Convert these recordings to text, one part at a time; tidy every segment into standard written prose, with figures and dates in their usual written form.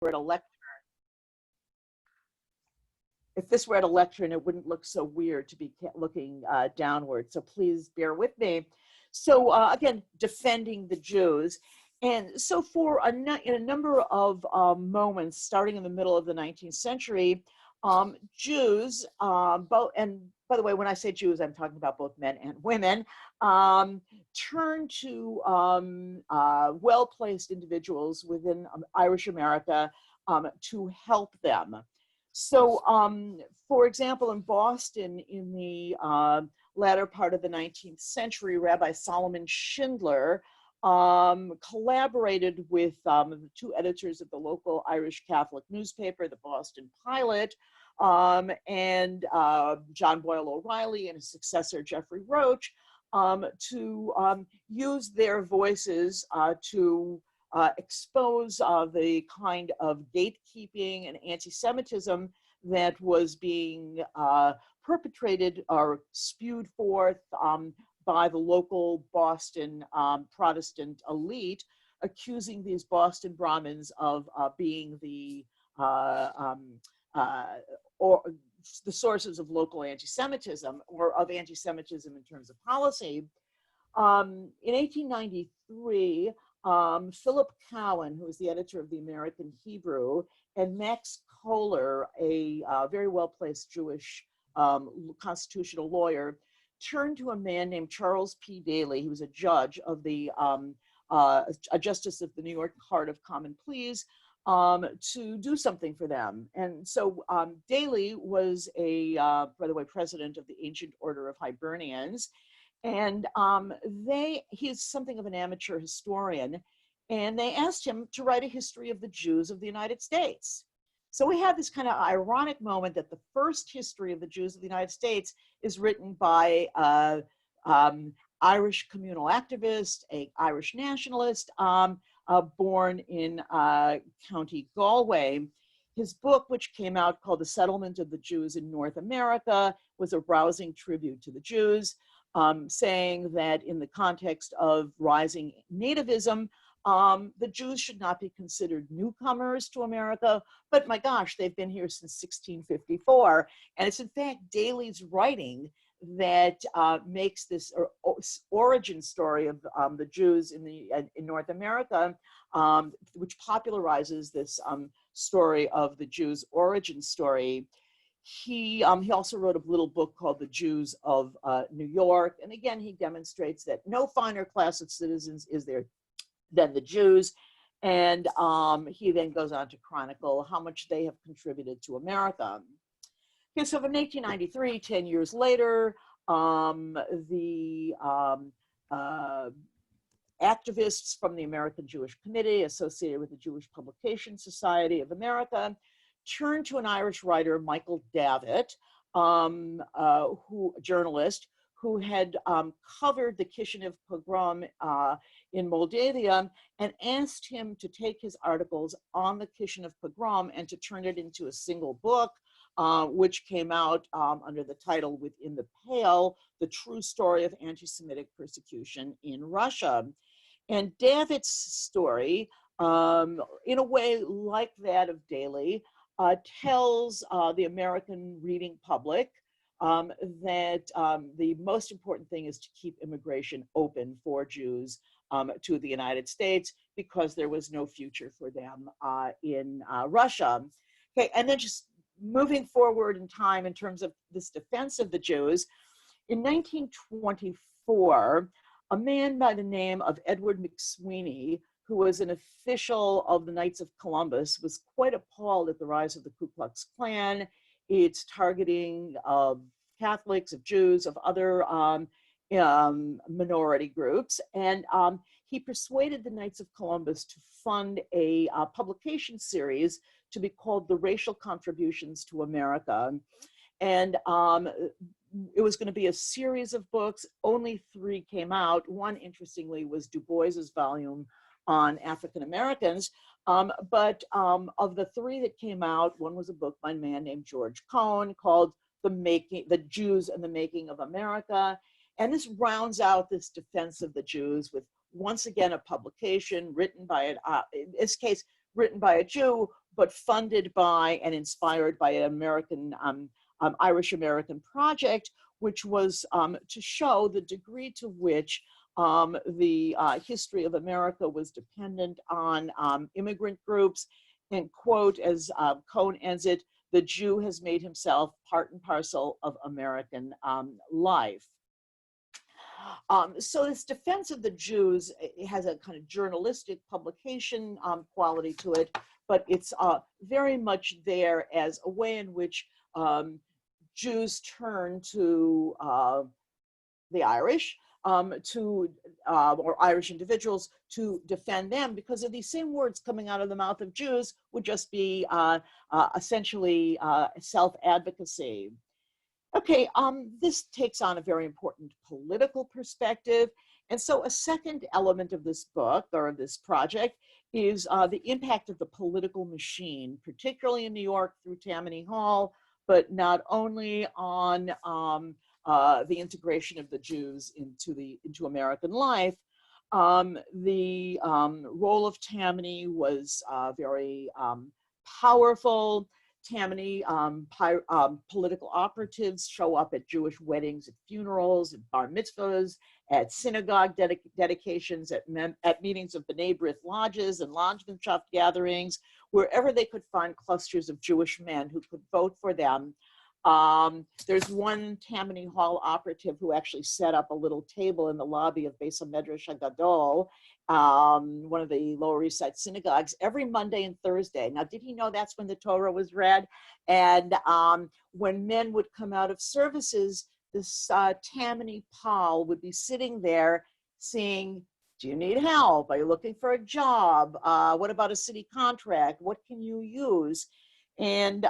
were at a lectern, if this were at a lectern, it wouldn't look so weird to be looking downward. So please bear with me. So again, defending the Jews. And so for in a number of moments, starting in the middle of the 19th century, Jews, and by the way, when I say Jews, I'm talking about both men and women, turn to well-placed individuals within Irish America to help them. So, for example, in Boston, in the latter part of the 19th century, Rabbi Solomon Schindler collaborated with the two editors of the local Irish Catholic newspaper, the Boston Pilot, and John Boyle O'Reilly and his successor, Jeffrey Roach, to use their voices to expose the kind of gatekeeping and anti-Semitism that was being perpetrated or spewed forth by the local Boston Protestant elite, accusing these Boston Brahmins of being the sources of local anti-Semitism, or of anti-Semitism in terms of policy. In 1893, Philip Cowan, who was the editor of the American Hebrew, and Max Kohler, a very well-placed Jewish constitutional lawyer, turned to a man named Charles P. Daly. He was a judge of the, a justice of the New York Court of Common Pleas, to do something for them. And so Daly was by the way, president of the Ancient Order of Hibernians. And he's something of an amateur historian. And they asked him to write a history of the Jews of the United States. So we have this kind of ironic moment that the first history of the Jews of the United States is written by Irish communal activist, an Irish nationalist, born in County Galway. His book, which came out called The Settlement of the Jews in North America, was a rousing tribute to the Jews, saying that in the context of rising nativism, the Jews should not be considered newcomers to America, but my gosh, they've been here since 1654. And it's in fact Daly's writing that makes this origin story of the Jews in North America, which popularizes this story of the Jews' origin story. He also wrote a little book called The Jews of New York. And again, he demonstrates that no finer class of citizens is there than the Jews. And he then goes on to chronicle how much they have contributed to America. Okay, so in 1893, 10 years later, the activists from the American Jewish Committee associated with the Jewish Publication Society of America turned to an Irish writer, Michael Davitt, a journalist who had covered the Kishinev pogrom in Moldavia, and asked him to take his articles on the Kishinev pogrom and to turn it into a single book, which came out under the title Within the Pale, The True Story of Anti-Semitic Persecution in Russia. And Davitt's story, in a way like that of Daly, tells the American reading public that the most important thing is to keep immigration open for Jews to the United States, because there was no future for them in Russia. Okay, and then just moving forward in time in terms of this defense of the Jews, in 1924, a man by the name of Edward McSweeney, who was an official of the Knights of Columbus, was quite appalled at the rise of the Ku Klux Klan, its targeting of Catholics, of Jews, of other minority groups. And he persuaded the Knights of Columbus to fund a publication series to be called The Racial Contributions to America. And it was going to be a series of books. Only 3 came out. One, interestingly, was Du Bois's volume on African Americans. But of the 3 that came out, one was a book by a man named George Cohn called The Jews and the Making of America. And this rounds out this defense of the Jews with, once again, a publication written by, in this case, written by a Jew but funded by and inspired by an American, Irish-American project, which was to show the degree to which the history of America was dependent on immigrant groups. And quote, as Cohn ends it, "The Jew has made himself part and parcel of American life." So this defense of the Jews, it has a kind of journalistic publication quality to it, but it's very much there as a way in which Jews turn to the Irish, or Irish individuals to defend them, because of these same words coming out of the mouth of Jews would just be essentially self-advocacy. Okay, this takes on a very important political perspective. And so a second element of this book, or this project, is the impact of the political machine, particularly in New York through Tammany Hall, but not only on the integration of the Jews into American life. The role of Tammany was very powerful. Tammany political operatives show up at Jewish weddings, at funerals, at bar mitzvahs, at synagogue dedications, at meetings of B'nai B'rith lodges and Landsmannschaft gatherings, wherever they could find clusters of Jewish men who could vote for them. There's one Tammany Hall operative who actually set up a little table in the lobby of Beis HaMedrash HaGadol, one of the Lower East Side synagogues, every Monday and Thursday. Now, did he know that's when the Torah was read? And when men would come out of services, this Tammany Paul would be sitting there saying, "Do you need help? Are you looking for a job? What about a city contract? What can you use?" And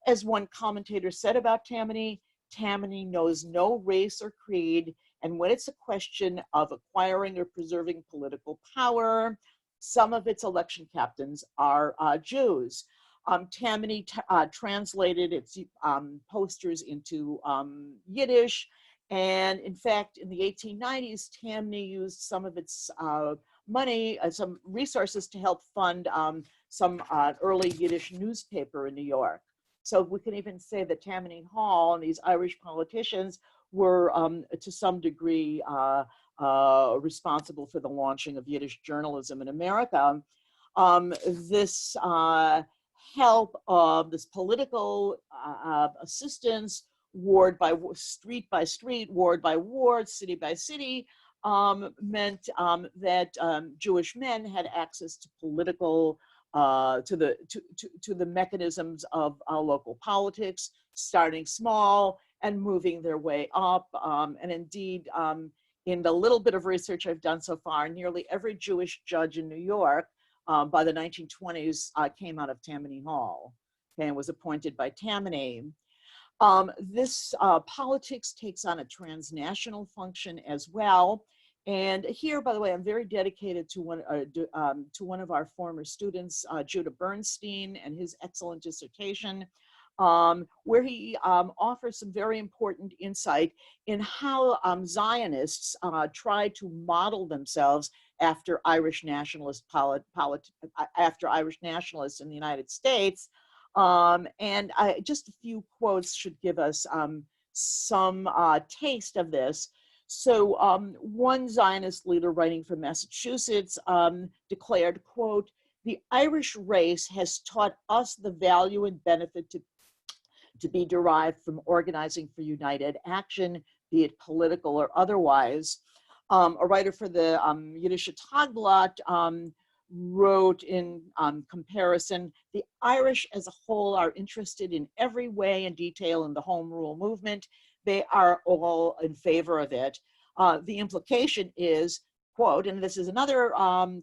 as one commentator said about Tammany, Tammany knows no race or creed, and when it's a question of acquiring or preserving political power, some of its election captains are Jews. Tammany translated its posters into Yiddish, and in fact, in the 1890s, Tammany used some of its money, some resources to help fund some early Yiddish newspaper in New York. So we can even say that Tammany Hall and these Irish politicians were, to some degree, responsible for the launching of Yiddish journalism in America. This help of this political assistance, ward by street by street, ward by ward, city by city, meant that Jewish men had access to political to the mechanisms of local politics, starting small and moving their way up. And indeed, in the little bit of research I've done so far, nearly every Jewish judge in New York by the 1920s came out of Tammany Hall, okay, and was appointed by Tammany. This politics takes on a transnational function as well. And here, by the way, I'm very dedicated to one of our former students, Judah Bernstein, and his excellent dissertation, where he offers some very important insight in how Zionists tried to model themselves after Irish nationalists in the United States. And just a few quotes should give us some taste of this. So one Zionist leader writing from Massachusetts declared, quote, "The Irish race has taught us the value and benefit to be derived from organizing for united action, be it political or otherwise." A writer for the Yiddish Tagblatt wrote in comparison, "The Irish as a whole are interested in every way and detail in the home rule movement. They are all in favor of it." The implication is, quote, and this is another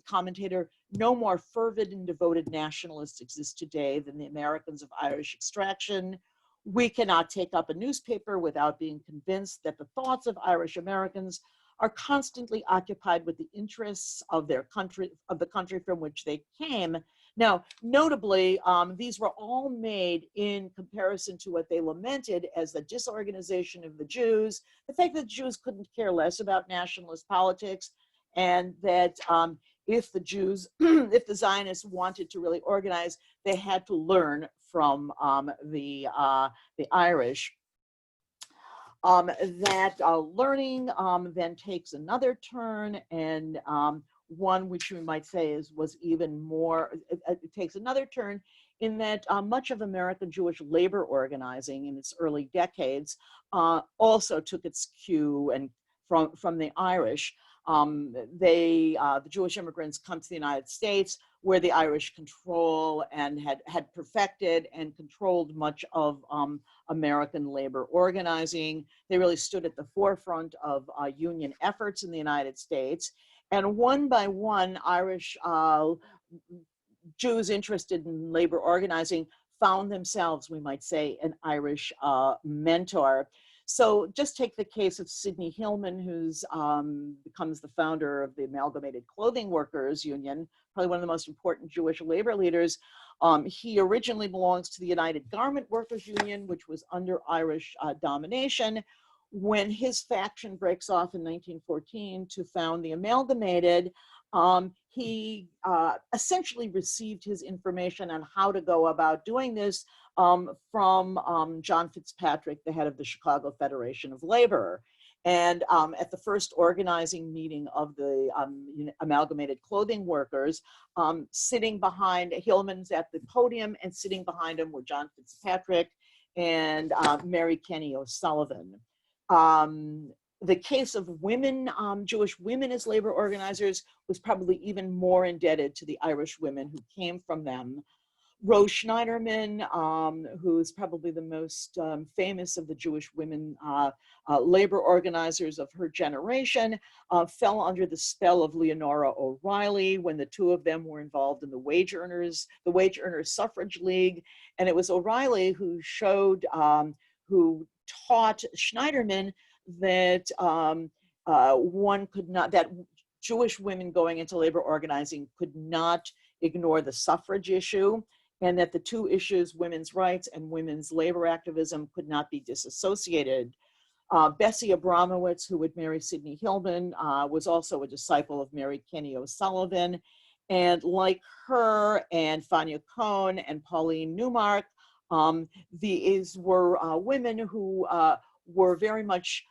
commentator, "No more fervid and devoted nationalists exist today than the Americans of Irish extraction. We cannot take up a newspaper without being convinced that the thoughts of Irish Americans are constantly occupied with the interests of their country, of the country from which they came." Now, notably, these were all made in comparison to what they lamented as the disorganization of the Jews, the fact that the Jews couldn't care less about nationalist politics, and that if the Jews, if the Zionists wanted to really organize, they had to learn from the Irish. That learning then takes another turn, and one which we might say was even more, it takes another turn in that much of American Jewish labor organizing in its early decades also took its cue and from the Irish. The Jewish immigrants come to the United States, where the Irish control and had perfected and controlled much of American labor organizing. They really stood at the forefront of union efforts in the United States. And one by one, Irish Jews interested in labor organizing found themselves, we might say, an Irish mentor. So just take the case of Sidney Hillman, who's becomes the founder of the Amalgamated Clothing Workers Union, probably one of the most important Jewish labor leaders. He originally belongs to the United Garment Workers Union, which was under Irish domination. When his faction breaks off in 1914 to found the Amalgamated, he essentially received his information on how to go about doing this from John Fitzpatrick, the head of the Chicago Federation of Labor. And at the first organizing meeting of the Amalgamated Clothing Workers, sitting behind, Hillman's at the podium, and sitting behind him were John Fitzpatrick and Mary Kenny O'Sullivan. The case of women, Jewish women as labor organizers, was probably even more indebted to the Irish women who came from them. Rose Schneiderman, who is probably the most famous of the Jewish women labor organizers of her generation, fell under the spell of Leonora O'Reilly when the two of them were involved in the Wage Earners Suffrage League. And it was O'Reilly who showed, who taught Schneiderman that one could not, that Jewish women going into labor organizing could not ignore the suffrage issue, and that the two issues, women's rights and women's labor activism, could not be disassociated. Bessie Abramowitz, who would marry Sidney Hillman, was also a disciple of Mary Kenny O'Sullivan. And like her and Fania Cohn and Pauline Newmark, these were women who were very much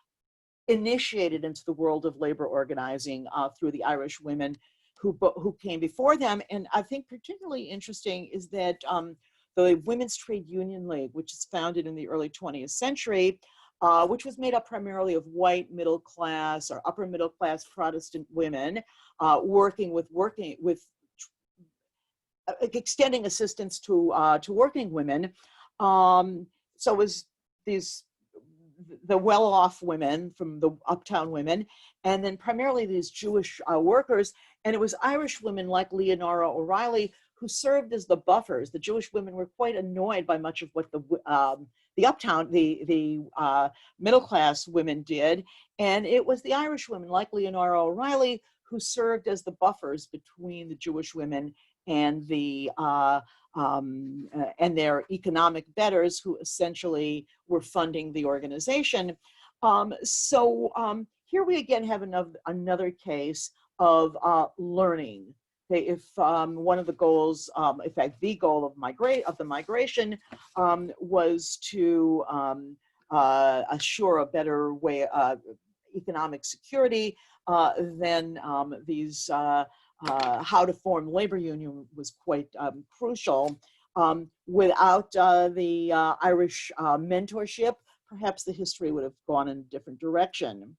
initiated into the world of labor organizing through the Irish women who came before them. And I think particularly interesting is that the Women's Trade Union League, which is founded in the early 20th century, which was made up primarily of white middle class or upper middle class Protestant women working with extending assistance to working women. So it was the well-off women from the uptown women, and then primarily these Jewish workers. And it was Irish women like Leonora O'Reilly who served as the buffers. The Jewish women were quite annoyed by much of what the uptown, the middle-class women did. And it was the Irish women like Leonora O'Reilly who served as the buffers between the Jewish women and and their economic betters, who essentially were funding the organization. Here we again have another case of learning. If one of the goals, in fact, the goal of the migration was to assure a better way economic security, then how to form labor union was quite crucial. Without the Irish mentorship, perhaps the history would have gone in a different direction.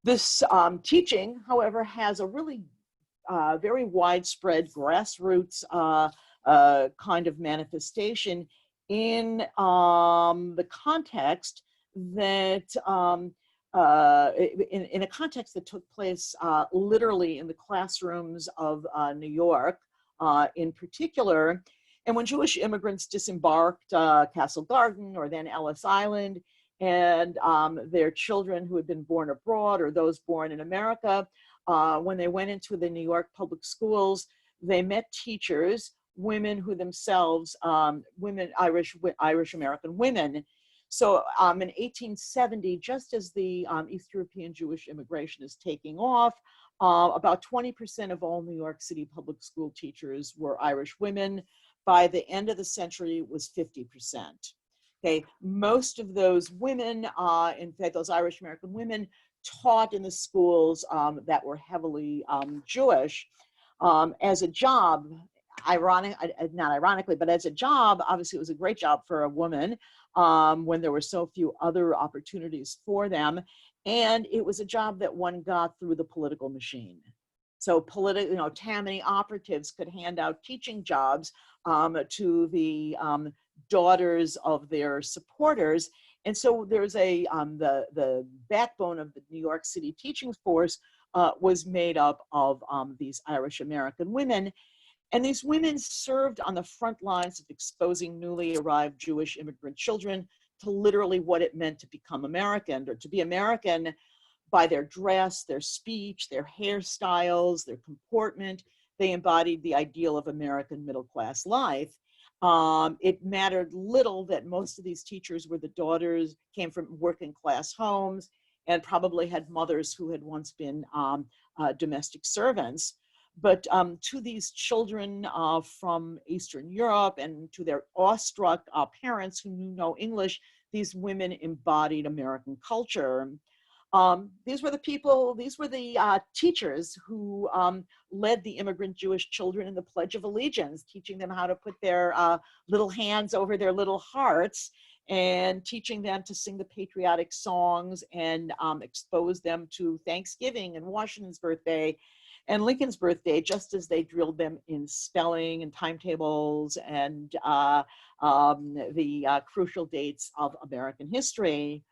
This teaching, however, has a really very widespread grassroots kind of manifestation in the context that in a context that took place literally in the classrooms of New York in particular. And when Jewish immigrants disembarked Castle Garden or then Ellis Island, and their children who had been born abroad or those born in America, when they went into the New York public schools, they met teachers, women who themselves, Irish American women. So in 1870, just as the East European Jewish immigration is taking off, about 20% of all New York City public school teachers were Irish women. by the end of the century was 50%. Okay, most of those women, in fact, those Irish American women, taught in the schools that were heavily Jewish. As a job, not ironically, but as a job, obviously it was a great job for a woman when there were so few other opportunities for them. And it was a job that one got through the political machine. So Tammany operatives could hand out teaching jobs to the daughters of their supporters. And so there's the backbone of the New York City teaching force was made up of these Irish American women. And these women served on the front lines of exposing newly arrived Jewish immigrant children to literally what it meant to become American, or to be American by their dress, their speech, their hairstyles, their comportment. They embodied the ideal of American middle-class life. It mattered little that most of these teachers were the daughters, came from working class homes, and probably had mothers who had once been domestic servants. But to these children from Eastern Europe and to their awestruck parents who knew no English, these women embodied American culture. These were the teachers who led the immigrant Jewish children in the Pledge of Allegiance, teaching them how to put their little hands over their little hearts and teaching them to sing the patriotic songs and expose them to Thanksgiving and Washington's birthday and Lincoln's birthday, just as they drilled them in spelling and timetables and the crucial dates of American history.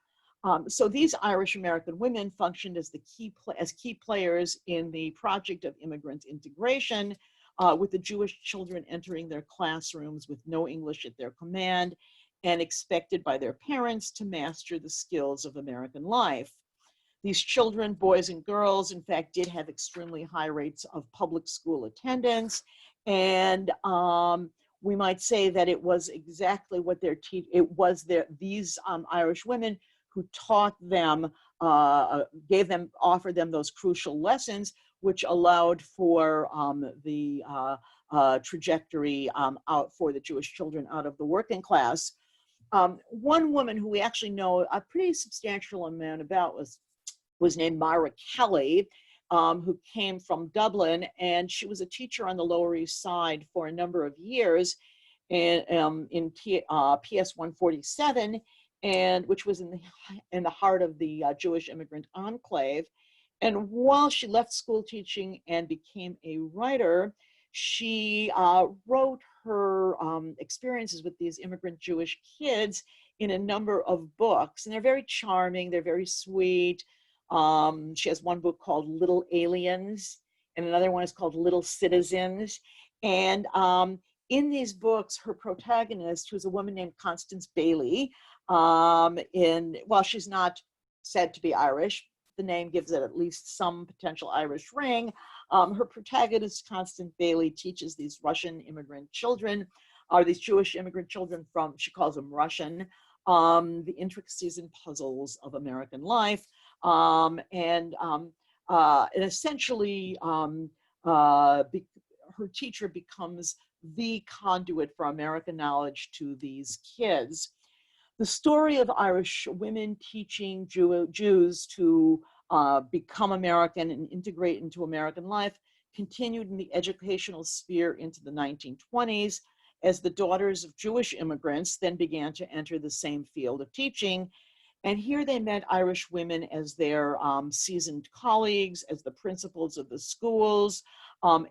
So these Irish American women functioned as key players in the project of immigrant integration, with the Jewish children entering their classrooms with no English at their command and expected by their parents to master the skills of American life. These children, boys and girls, in fact, did have extremely high rates of public school attendance, and we might say that it was exactly what these Irish women who taught them, offered them those crucial lessons, which allowed for the trajectory out for the Jewish children out of the working class. One woman who we actually know a pretty substantial amount about was named Myra Kelly, who came from Dublin, and she was a teacher on the Lower East Side for a number of years in PS 147, and which was in the heart of the Jewish immigrant enclave. And while she left school teaching and became a writer, she wrote her experiences with these immigrant Jewish kids in a number of books, and they're very charming, they're very sweet. She has one book called Little Aliens, and another one is called Little Citizens. And in these books, her protagonist, who's a woman named Constance Bailey, while she's not said to be Irish, the name gives it at least some potential Irish ring. Her protagonist, Constance Bailey, teaches these Russian immigrant children, or these Jewish immigrant children she calls them Russian, the intricacies and puzzles of American life. And essentially, her teacher becomes the conduit for American knowledge to these kids. The story of Irish women teaching Jews to become American and integrate into American life continued in the educational sphere into the 1920s, as the daughters of Jewish immigrants then began to enter the same field of teaching. And here they met Irish women as their seasoned colleagues, as the principals of the schools,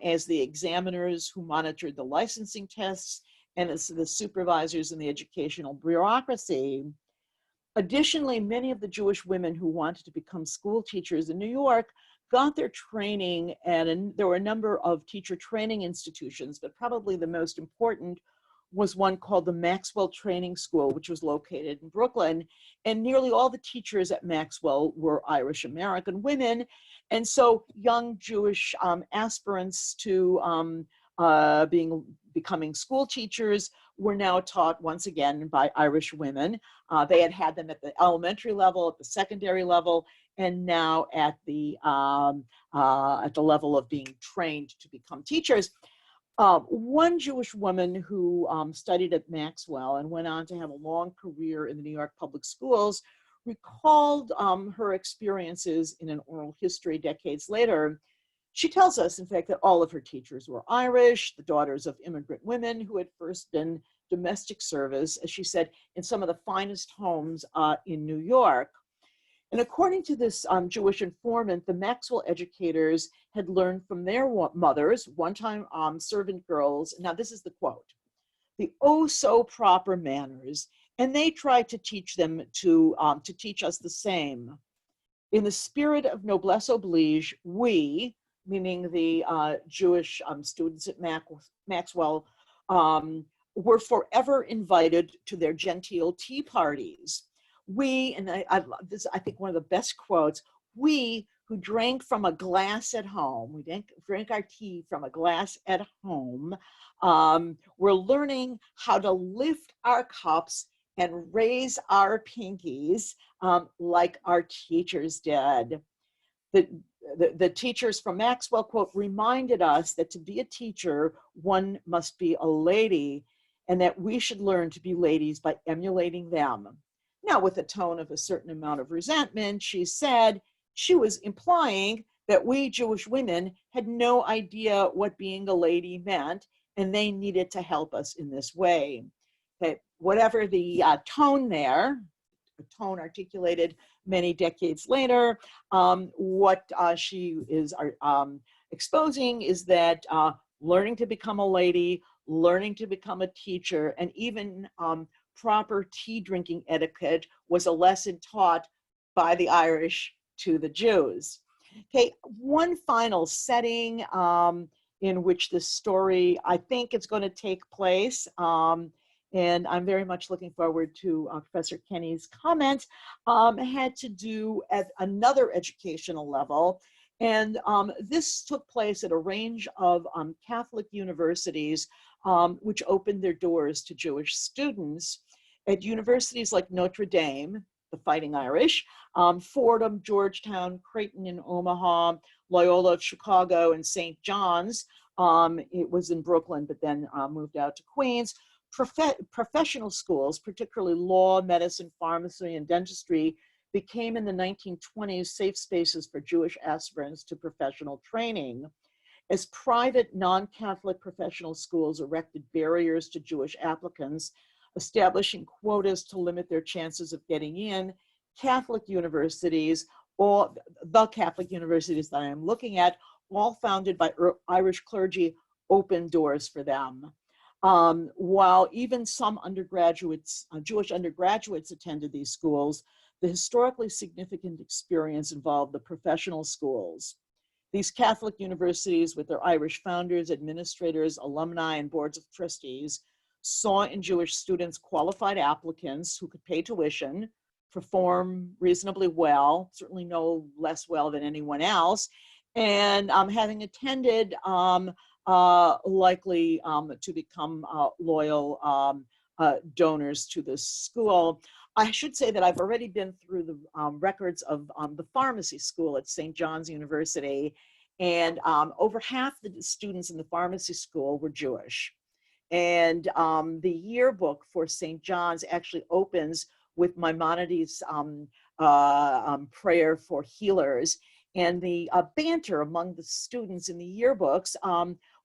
as the examiners who monitored the licensing tests, and as the supervisors in the educational bureaucracy. Additionally, many of the Jewish women who wanted to become school teachers in New York got their training, and there were a number of teacher training institutions, but probably the most important was one called the Maxwell Training School, which was located in Brooklyn. And nearly all the teachers at Maxwell were Irish American women. And so young Jewish aspirants to becoming school teachers were now taught once again by Irish women. They had them at the elementary level, at the secondary level, and now at the level of being trained to become teachers. One Jewish woman who studied at Maxwell and went on to have a long career in the New York public schools recalled her experiences in an oral history decades later. She tells us, in fact, that all of her teachers were Irish, the daughters of immigrant women who had first been domestic service, as she said, in some of the finest homes in New York. And according to this Jewish informant, the Maxwell educators had learned from their mothers, one-time servant girls. Now, this is the quote: the oh so proper manners, and they tried to teach them to teach us the same. In the spirit of noblesse oblige, we, meaning the Jewish students at Maxwell, were forever invited to their genteel tea parties. We, and I this, I think one of the best quotes, we who drank from a glass at home, we drank our tea from a glass at home, we're learning how to lift our cups and raise our pinkies like our teachers did. The teachers from Maxwell, quote, reminded us that to be a teacher, one must be a lady, and that we should learn to be ladies by emulating them. Now, with a tone of a certain amount of resentment, she said she was implying that we Jewish women had no idea what being a lady meant, and they needed to help us in this way. That whatever the tone there, a tone articulated many decades later, what she is exposing is that learning to become a lady, learning to become a teacher, and even proper tea drinking etiquette was a lesson taught by the Irish to the Jews. Okay, one final setting in which this story, I think it's going to take place, and I'm very much looking forward to Professor Kenny's comments, had to do at another educational level. And this took place at a range of Catholic universities which opened their doors to Jewish students. At universities like Notre Dame, the Fighting Irish, Fordham, Georgetown, Creighton in Omaha, Loyola of Chicago, and St. John's. It was in Brooklyn, but then moved out to Queens. Professional schools, particularly law, medicine, pharmacy, and dentistry, became in the 1920s safe spaces for Jewish aspirants to professional training. As private non-Catholic professional schools erected barriers to Jewish applicants, establishing quotas to limit their chances of getting in, Catholic universities, or the Catholic universities that I am looking at, all founded by Irish clergy, opened doors for them. While even some undergraduates, Jewish undergraduates attended these schools, the historically significant experience involved the professional schools. These Catholic universities, with their Irish founders, administrators, alumni, and boards of trustees, saw in Jewish students qualified applicants who could pay tuition, perform reasonably well, certainly no less well than anyone else, and having attended, likely to become loyal donors to this school. I should say that I've already been through the records of the pharmacy school at St. John's University, and over half the students in the pharmacy school were Jewish. And the yearbook for St. John's actually opens with Maimonides' prayer for healers. And the banter among the students in the yearbooks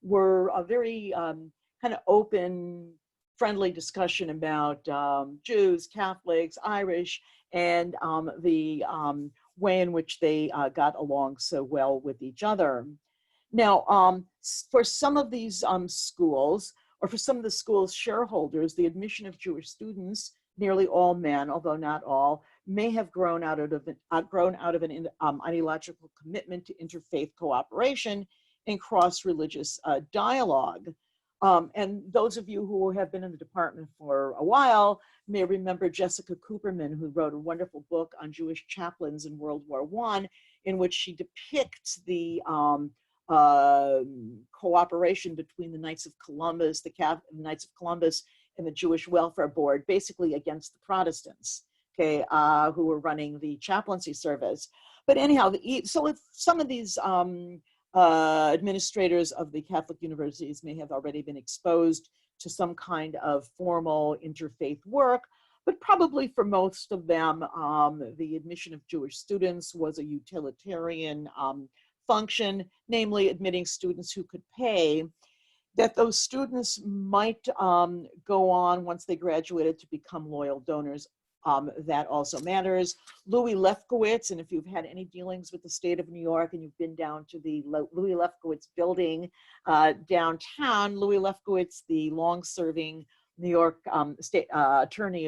were a very kind of open, friendly discussion about Jews, Catholics, Irish, and the way in which they got along so well with each other. Now, for some of these schools, or for some of the school's shareholders, the admission of Jewish students, nearly all men, although not all, may have grown out of an ideological commitment to interfaith cooperation and cross-religious dialogue. And those of you who have been in the department for a while may remember Jessica Cooperman, who wrote a wonderful book on Jewish chaplains in World War I, in which she depicts the cooperation between the Knights of Columbus, the Knights of Columbus, and the Jewish Welfare Board, basically against the Protestants, okay, who were running the chaplaincy service. But anyhow, so if some of these administrators of the Catholic universities may have already been exposed to some kind of formal interfaith work, but probably for most of them, the admission of Jewish students was a utilitarian function, namely admitting students who could pay, that those students might go on once they graduated to become loyal donors. That also matters. Louis Lefkowitz, and if you've had any dealings with the state of New York and you've been down to the Louis Lefkowitz building downtown, Louis Lefkowitz, the long-serving New York state attorney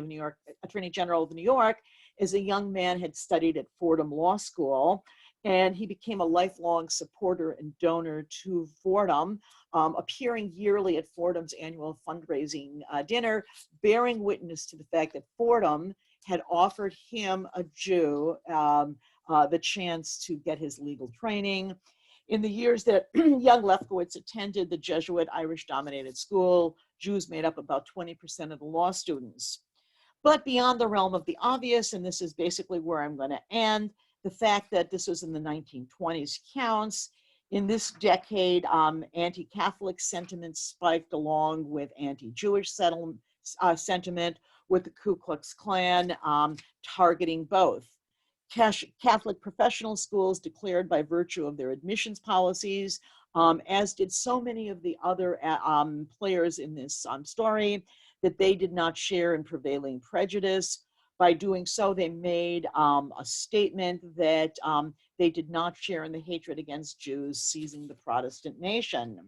general of New York, as a young man had studied at Fordham Law School, and he became a lifelong supporter and donor to Fordham, appearing yearly at Fordham's annual fundraising dinner, bearing witness to the fact that Fordham had offered him, a Jew, the chance to get his legal training. In the years that young Lefkowitz attended the Jesuit Irish-dominated school, Jews made up about 20% of the law students. But beyond the realm of the obvious, and this is basically where I'm going to end, the fact that this was in the 1920s counts. In this decade, anti-Catholic sentiment spiked along with anti-Jewish sentiment, with the Ku Klux Klan targeting both. Catholic professional schools declared by virtue of their admissions policies, as did so many of the other players in this story, that they did not share in prevailing prejudice. By doing so, they made a statement that they did not share in the hatred against Jews seizing the Protestant nation.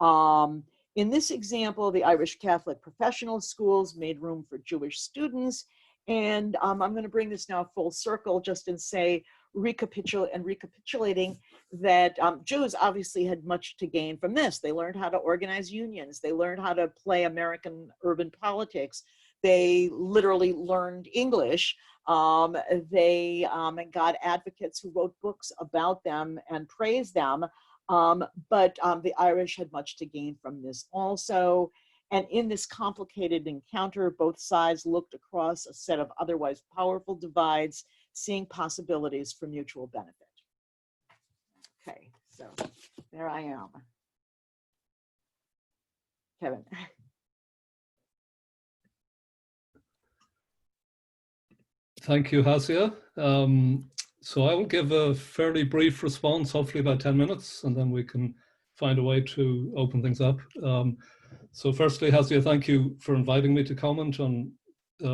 In this example, the Irish Catholic professional schools made room for Jewish students. And I'm going to bring this now full circle just and say, recapitulating that Jews obviously had much to gain from this. They learned how to organize unions. They learned how to play American urban politics. They literally learned English. They got advocates who wrote books about them and praised them. But the Irish had much to gain from this also. And in this complicated encounter, both sides looked across a set of otherwise powerful divides, seeing possibilities for mutual benefit. Okay, so there I am. Kevin. Thank you, Hasia. So I will give a fairly brief response, hopefully about 10 minutes, and then we can find a way to open things up. So firstly, Hasia, thank you for inviting me to comment on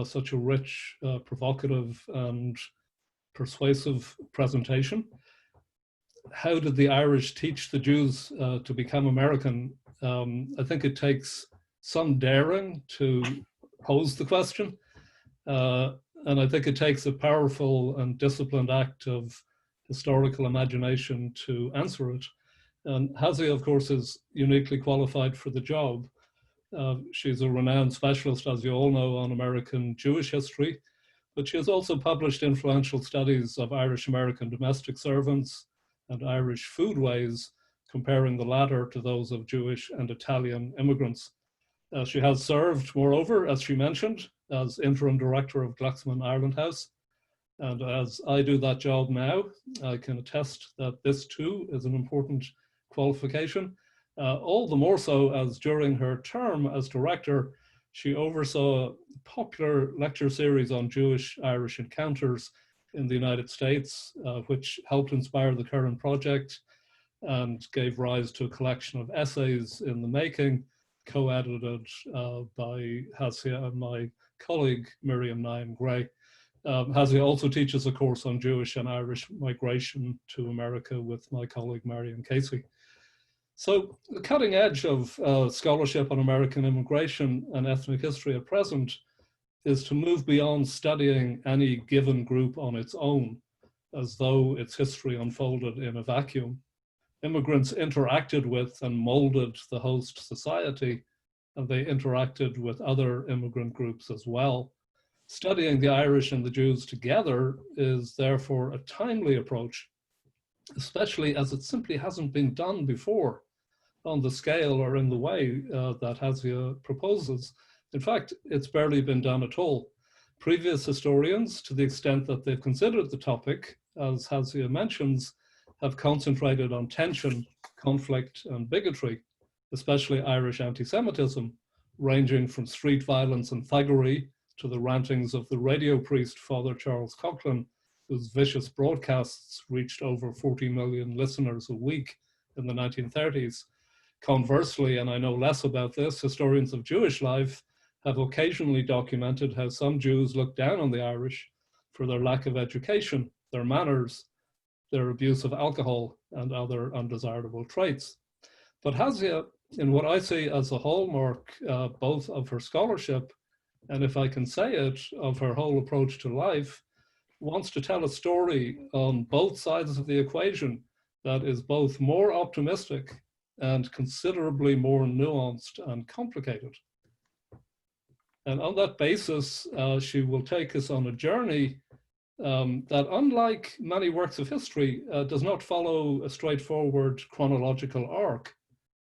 such a rich, provocative, and persuasive presentation. How did the Irish teach the Jews to become American? I think it takes some daring to pose the question. And I think it takes a powerful and disciplined act of historical imagination to answer it. And Hasia, of course, is uniquely qualified for the job. She's a renowned specialist, as you all know, on American Jewish history, but she has also published influential studies of Irish-American domestic servants and Irish foodways, comparing the latter to those of Jewish and Italian immigrants. She has served, moreover, as she mentioned, as interim director of Glucksman Ireland House. And as I do that job now, I can attest that this too is an important qualification. All the more so as during her term as director, she oversaw a popular lecture series on Jewish-Irish encounters in the United States, which helped inspire the current project and gave rise to a collection of essays in the making, co-edited by Hasia and my colleague Miriam Naim Gray. Hasia also teaches a course on Jewish and Irish migration to America with my colleague Marion Casey. So the cutting edge of scholarship on American immigration and ethnic history at present is to move beyond studying any given group on its own, as though its history unfolded in a vacuum. Immigrants interacted with and molded the host society, and they interacted with other immigrant groups as well. Studying the Irish and the Jews together is therefore a timely approach, especially as it simply hasn't been done before on the scale or in the way that Hasia proposes. In fact, it's barely been done at all. Previous historians, to the extent that they've considered the topic, as Hasia mentions, have concentrated on tension, conflict, and bigotry, especially Irish anti-Semitism, ranging from street violence and thuggery to the rantings of the radio priest, Father Charles Coughlin, whose vicious broadcasts reached over 40 million listeners a week in the 1930s. Conversely, and I know less about this, historians of Jewish life have occasionally documented how some Jews look down on the Irish for their lack of education, their manners, their abuse of alcohol, and other undesirable traits. But Hasia, in what I see as a hallmark both of her scholarship and, if I can say it, of her whole approach to life, wants to tell a story on both sides of the equation that is both more optimistic and considerably more nuanced and complicated. And on that basis, she will take us on a journey that, unlike many works of history, does not follow a straightforward chronological arc,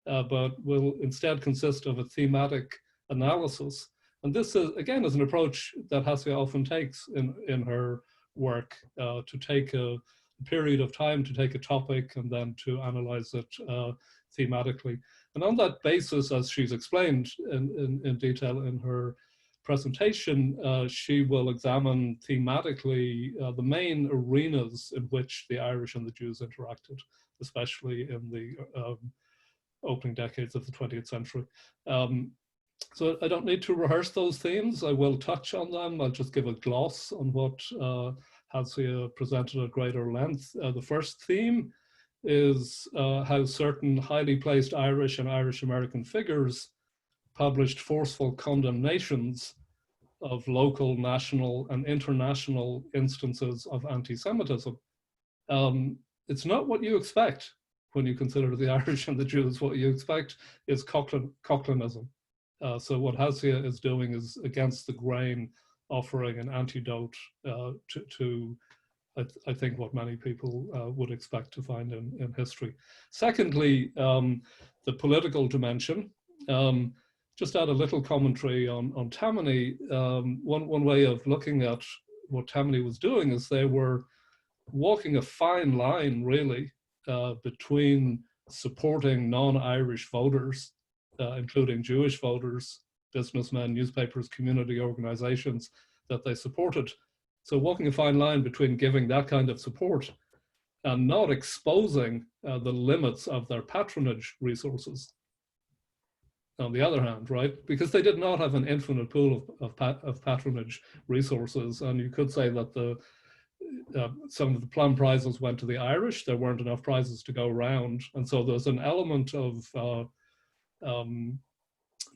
but will instead consist of a thematic analysis. And this, is, again, is an approach that Hasia often takes in her work, to take a period of time, to take a topic, and then to analyze it thematically. And on that basis, as she's explained in detail in her presentation, she will examine thematically the main arenas in which the Irish and the Jews interacted, especially in the opening decades of the 20th century. So I don't need to rehearse those themes. I will touch on them. I'll just give a gloss on what Hasia presented at greater length. The first theme is how certain highly placed Irish and Irish American figures published forceful condemnations of local, national, and international instances of anti-Semitism. It's not what you expect when you consider the Irish and the Jews. What you expect is Coughlinism. So what Hasia is doing is against the grain, offering an antidote to I think, what many people would expect to find in history. Secondly, the political dimension. Just add a little commentary on Tammany. One way of looking at what Tammany was doing is they were walking a fine line, really, between supporting non-Irish voters, including Jewish voters, businessmen, newspapers, community organizations that they supported. So walking a fine line between giving that kind of support and not exposing the limits of their patronage resources. On the other hand, right? Because they did not have an infinite pool of patronage resources. And you could say that some of the plum prizes went to the Irish. There weren't enough prizes to go around. And so there's an element of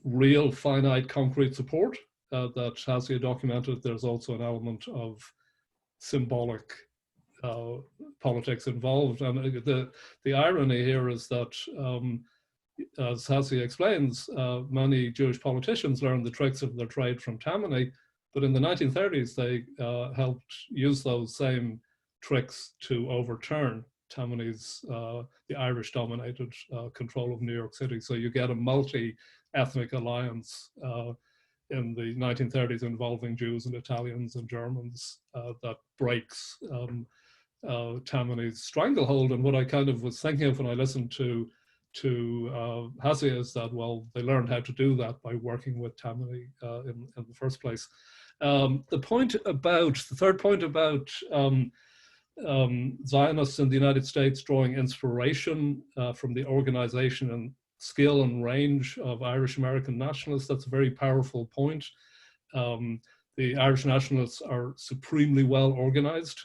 real finite concrete support that Hasia documented. There's also an element of symbolic politics involved. And the irony here is that, as Hasia explains, many Jewish politicians learned the tricks of their trade from Tammany, but in the 1930s, they helped use those same tricks to overturn Tammany's, the Irish-dominated control of New York City. So you get a multi-ethnic alliance in the 1930s involving Jews and Italians and Germans that breaks Tammany's stranglehold. And what I kind of was thinking of when I listened to Hasia is that, well, they learned how to do that by working with Tammany in the first place. The third point about Zionists in the United States drawing inspiration from the organization and skill and range of Irish American nationalists, that's a very powerful point. The Irish nationalists are supremely well organized.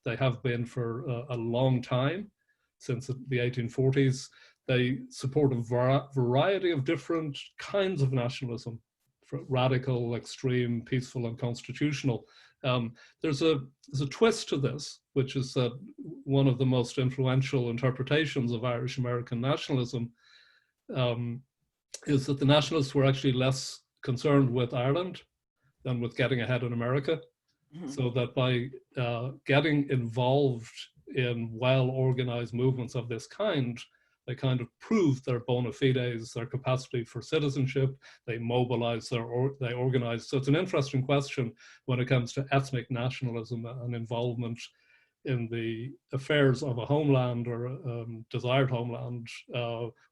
They have been for a long time, since the 1840s. They support a variety of different kinds of nationalism, radical, extreme, peaceful, and constitutional. There's a twist to this, which is that one of the most influential interpretations of Irish American nationalism is that the nationalists were actually less concerned with Ireland than with getting ahead in America. Mm-hmm. So that by getting involved in well-organized movements of this kind, they kind of proved their bona fides, their capacity for citizenship. They mobilized, they organized. So it's an interesting question when it comes to ethnic nationalism and involvement in the affairs of a homeland or desired homeland,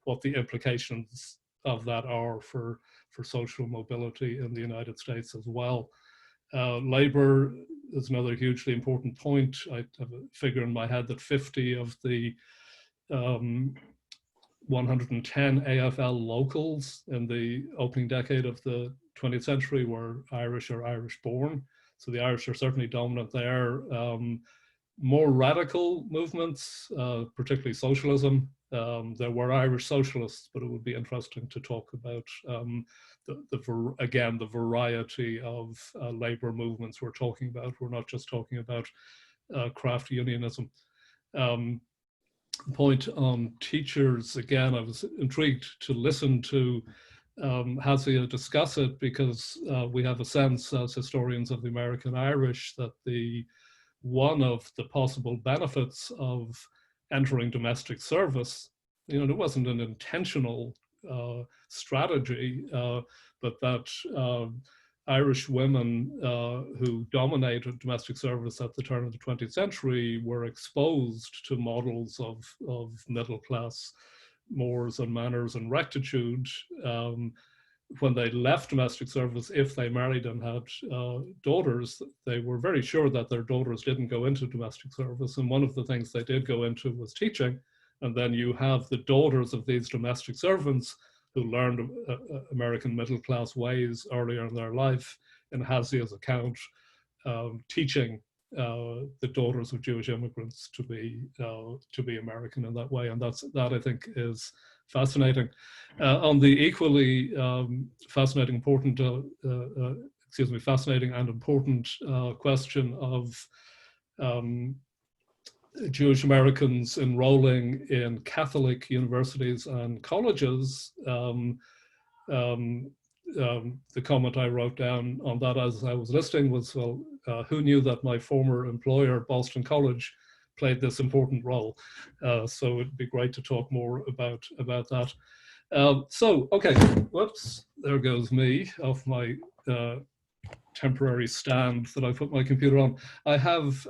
what the implications of that are for social mobility in the United States as well. Labor is another hugely important point. I have a figure in my head that 50 of the 110 AFL locals in the opening decade of the 20th century were Irish or Irish born. So the Irish are certainly dominant there. More radical movements, particularly socialism. There were Irish socialists, but it would be interesting to talk about the variety of labor movements we're talking about. We're not just talking about craft unionism. Point on teachers, again, I was intrigued to listen to Hasia discuss it, because we have a sense as historians of the American Irish that one of the possible benefits of entering domestic service, it wasn't an intentional strategy, but that Irish women who dominated domestic service at the turn of the 20th century were exposed to models of middle class mores and manners and rectitude. When they left domestic service, if they married and had daughters, they were very sure that their daughters didn't go into domestic service. And one of the things they did go into was teaching. And then you have the daughters of these domestic servants who learned American middle class ways earlier in their life, in Hasia's account, teaching the daughters of Jewish immigrants to be American in that way. And that I think is fascinating. On the equally fascinating and important question of Jewish Americans enrolling in Catholic universities and colleges, the comment I wrote down on that as I was listening was, well, who knew that my former employer, Boston College, played this important role? So it'd be great to talk more about that. Okay, whoops, there goes me off my temporary stand that I put my computer on. I have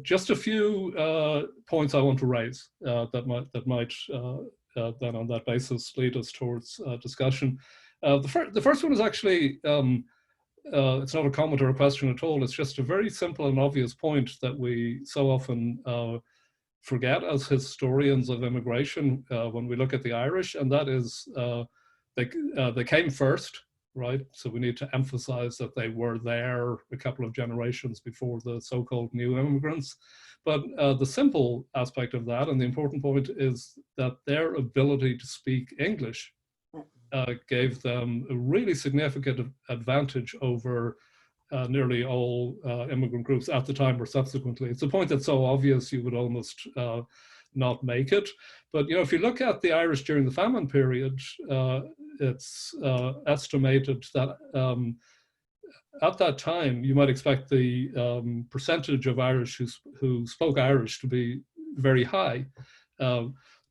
just a few points I want to raise that might then on that basis lead us towards discussion. The first one is actually, it's not a comment or a question at all, it's just a very simple and obvious point that we so often forget as historians of immigration when we look at the Irish, and that is they came first, right? So we need to emphasize that they were there a couple of generations before the so-called new immigrants. But the simple aspect of that, and the important point, is that their ability to speak English gave them a really significant advantage over nearly all immigrant groups at the time or subsequently. It's a point that's so obvious you would almost not make it. But if you look at the Irish during the famine period, it's estimated that at that time you might expect the percentage of Irish who spoke Irish to be very high.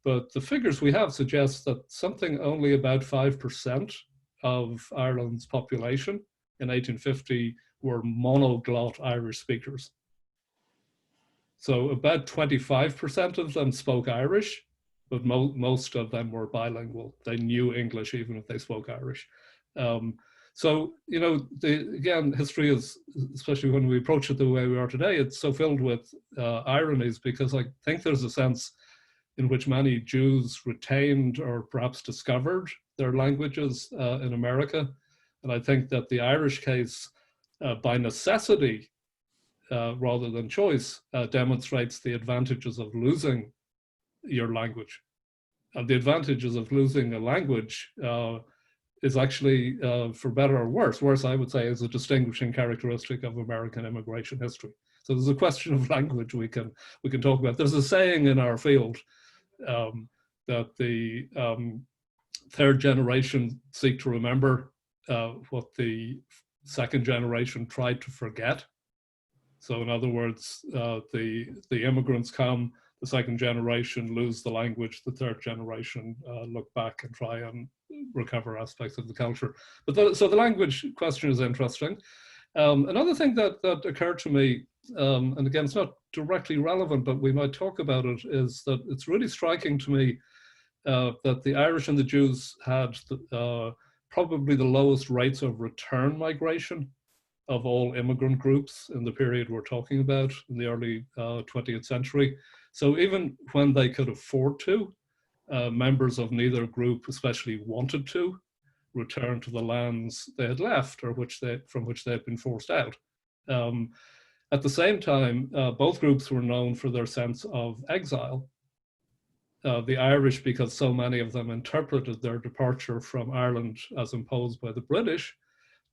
But the figures we have suggest that something only about 5% of Ireland's population in 1850 were monoglot Irish speakers. So about 25% of them spoke Irish, but most of them were bilingual. They knew English even if they spoke Irish. So, again, history is, especially when we approach it the way we are today, it's so filled with ironies, because I think there's a sense in which many Jews retained or perhaps discovered their languages in America. And I think that the Irish case, by necessity rather than choice, demonstrates the advantages of losing your language. And the advantages of losing a language is actually, for better or worse, I would say, is a distinguishing characteristic of American immigration history. So there's a question of language we can talk about. There's a saying in our field that the third generation seek to remember what the second generation tried to forget. So in other words, the immigrants come, the second generation lose the language, the third generation look back and try and recover aspects of the culture. But so the language question is interesting. Another thing that occurred to me and again, it's not directly relevant, but we might talk about it, is that it's really striking to me that the Irish and the Jews had probably the lowest rates of return migration of all immigrant groups in the period we're talking about in the early 20th century. So even when they could afford to, members of neither group especially wanted to return to the lands they had left or from which they had been forced out. At the same time, both groups were known for their sense of exile. The Irish, because so many of them interpreted their departure from Ireland as imposed by the British,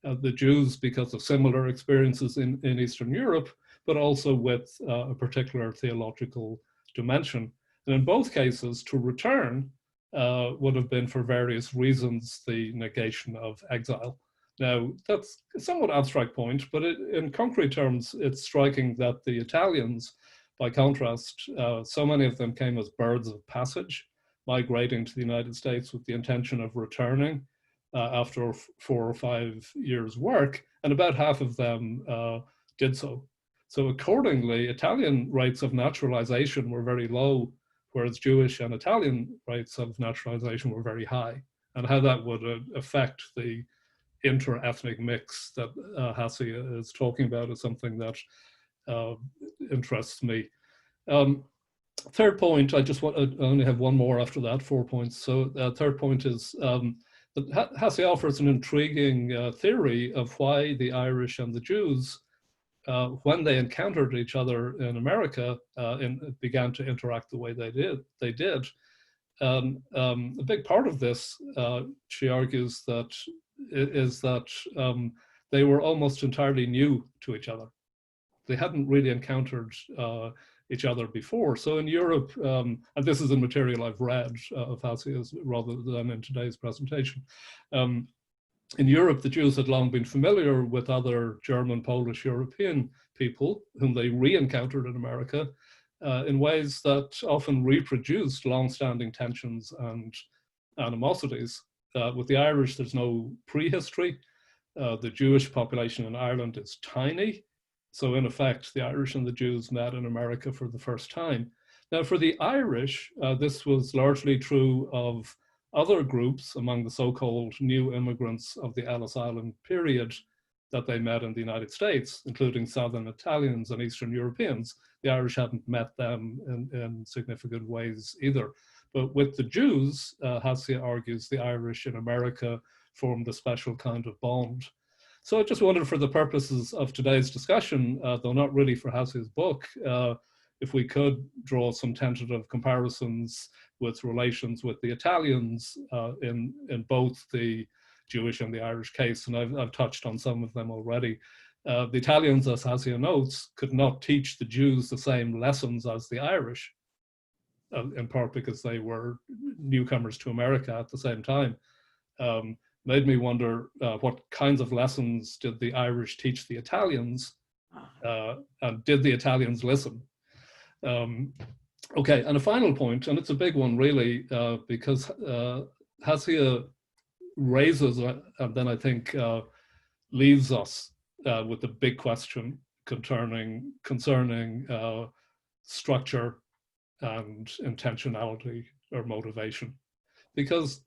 the Jews because of similar experiences in Eastern Europe, but also with a particular theological dimension. And in both cases, to return would have been for various reasons the negation of exile. Now, that's a somewhat abstract point, but in concrete terms, it's striking that the Italians, by contrast, so many of them came as birds of passage, migrating to the United States with the intention of returning after 4 or 5 years' work, and about half of them did so. So accordingly, Italian rates of naturalization were very low, whereas Jewish and Italian rates of naturalization were very high. And how that would affect the inter-ethnic mix that Hasia is talking about is something that interests me. Third point, I only have one more after that, 4 points. So third point is that Hasia offers an intriguing theory of why the Irish and the Jews, when they encountered each other in America, began to interact the way they did. A big part of this, she argues, is that they were almost entirely new to each other. They hadn't really encountered each other before. So in Europe, and this is a material I've read of Hasia's rather than in today's presentation, in Europe, the Jews had long been familiar with other German, Polish, European people whom they re-encountered in America in ways that often reproduced long-standing tensions and animosities. With the Irish, there's no prehistory. The Jewish population in Ireland is tiny. So in effect, the Irish and the Jews met in America for the first time. Now for the Irish, this was largely true of other groups among the so-called new immigrants of the Ellis Island period that they met in the United States, including Southern Italians and Eastern Europeans. The Irish hadn't met them in significant ways either. But with the Jews, Hasia argues the Irish in America formed a special kind of bond. So I just wondered, for the purposes of today's discussion, though not really for Hasia's book, if we could draw some tentative comparisons with relations with the Italians in both the Jewish and the Irish case, and I've touched on some of them already. The Italians, as Hasia notes, could not teach the Jews the same lessons as the Irish, in part because they were newcomers to America at the same time. Made me wonder what kinds of lessons did the Irish teach the Italians, and did the Italians listen? Okay, and a final point, and it's a big one really, because Hasia raises, and then I think leaves us with a big question concerning structure and intentionality or motivation. Because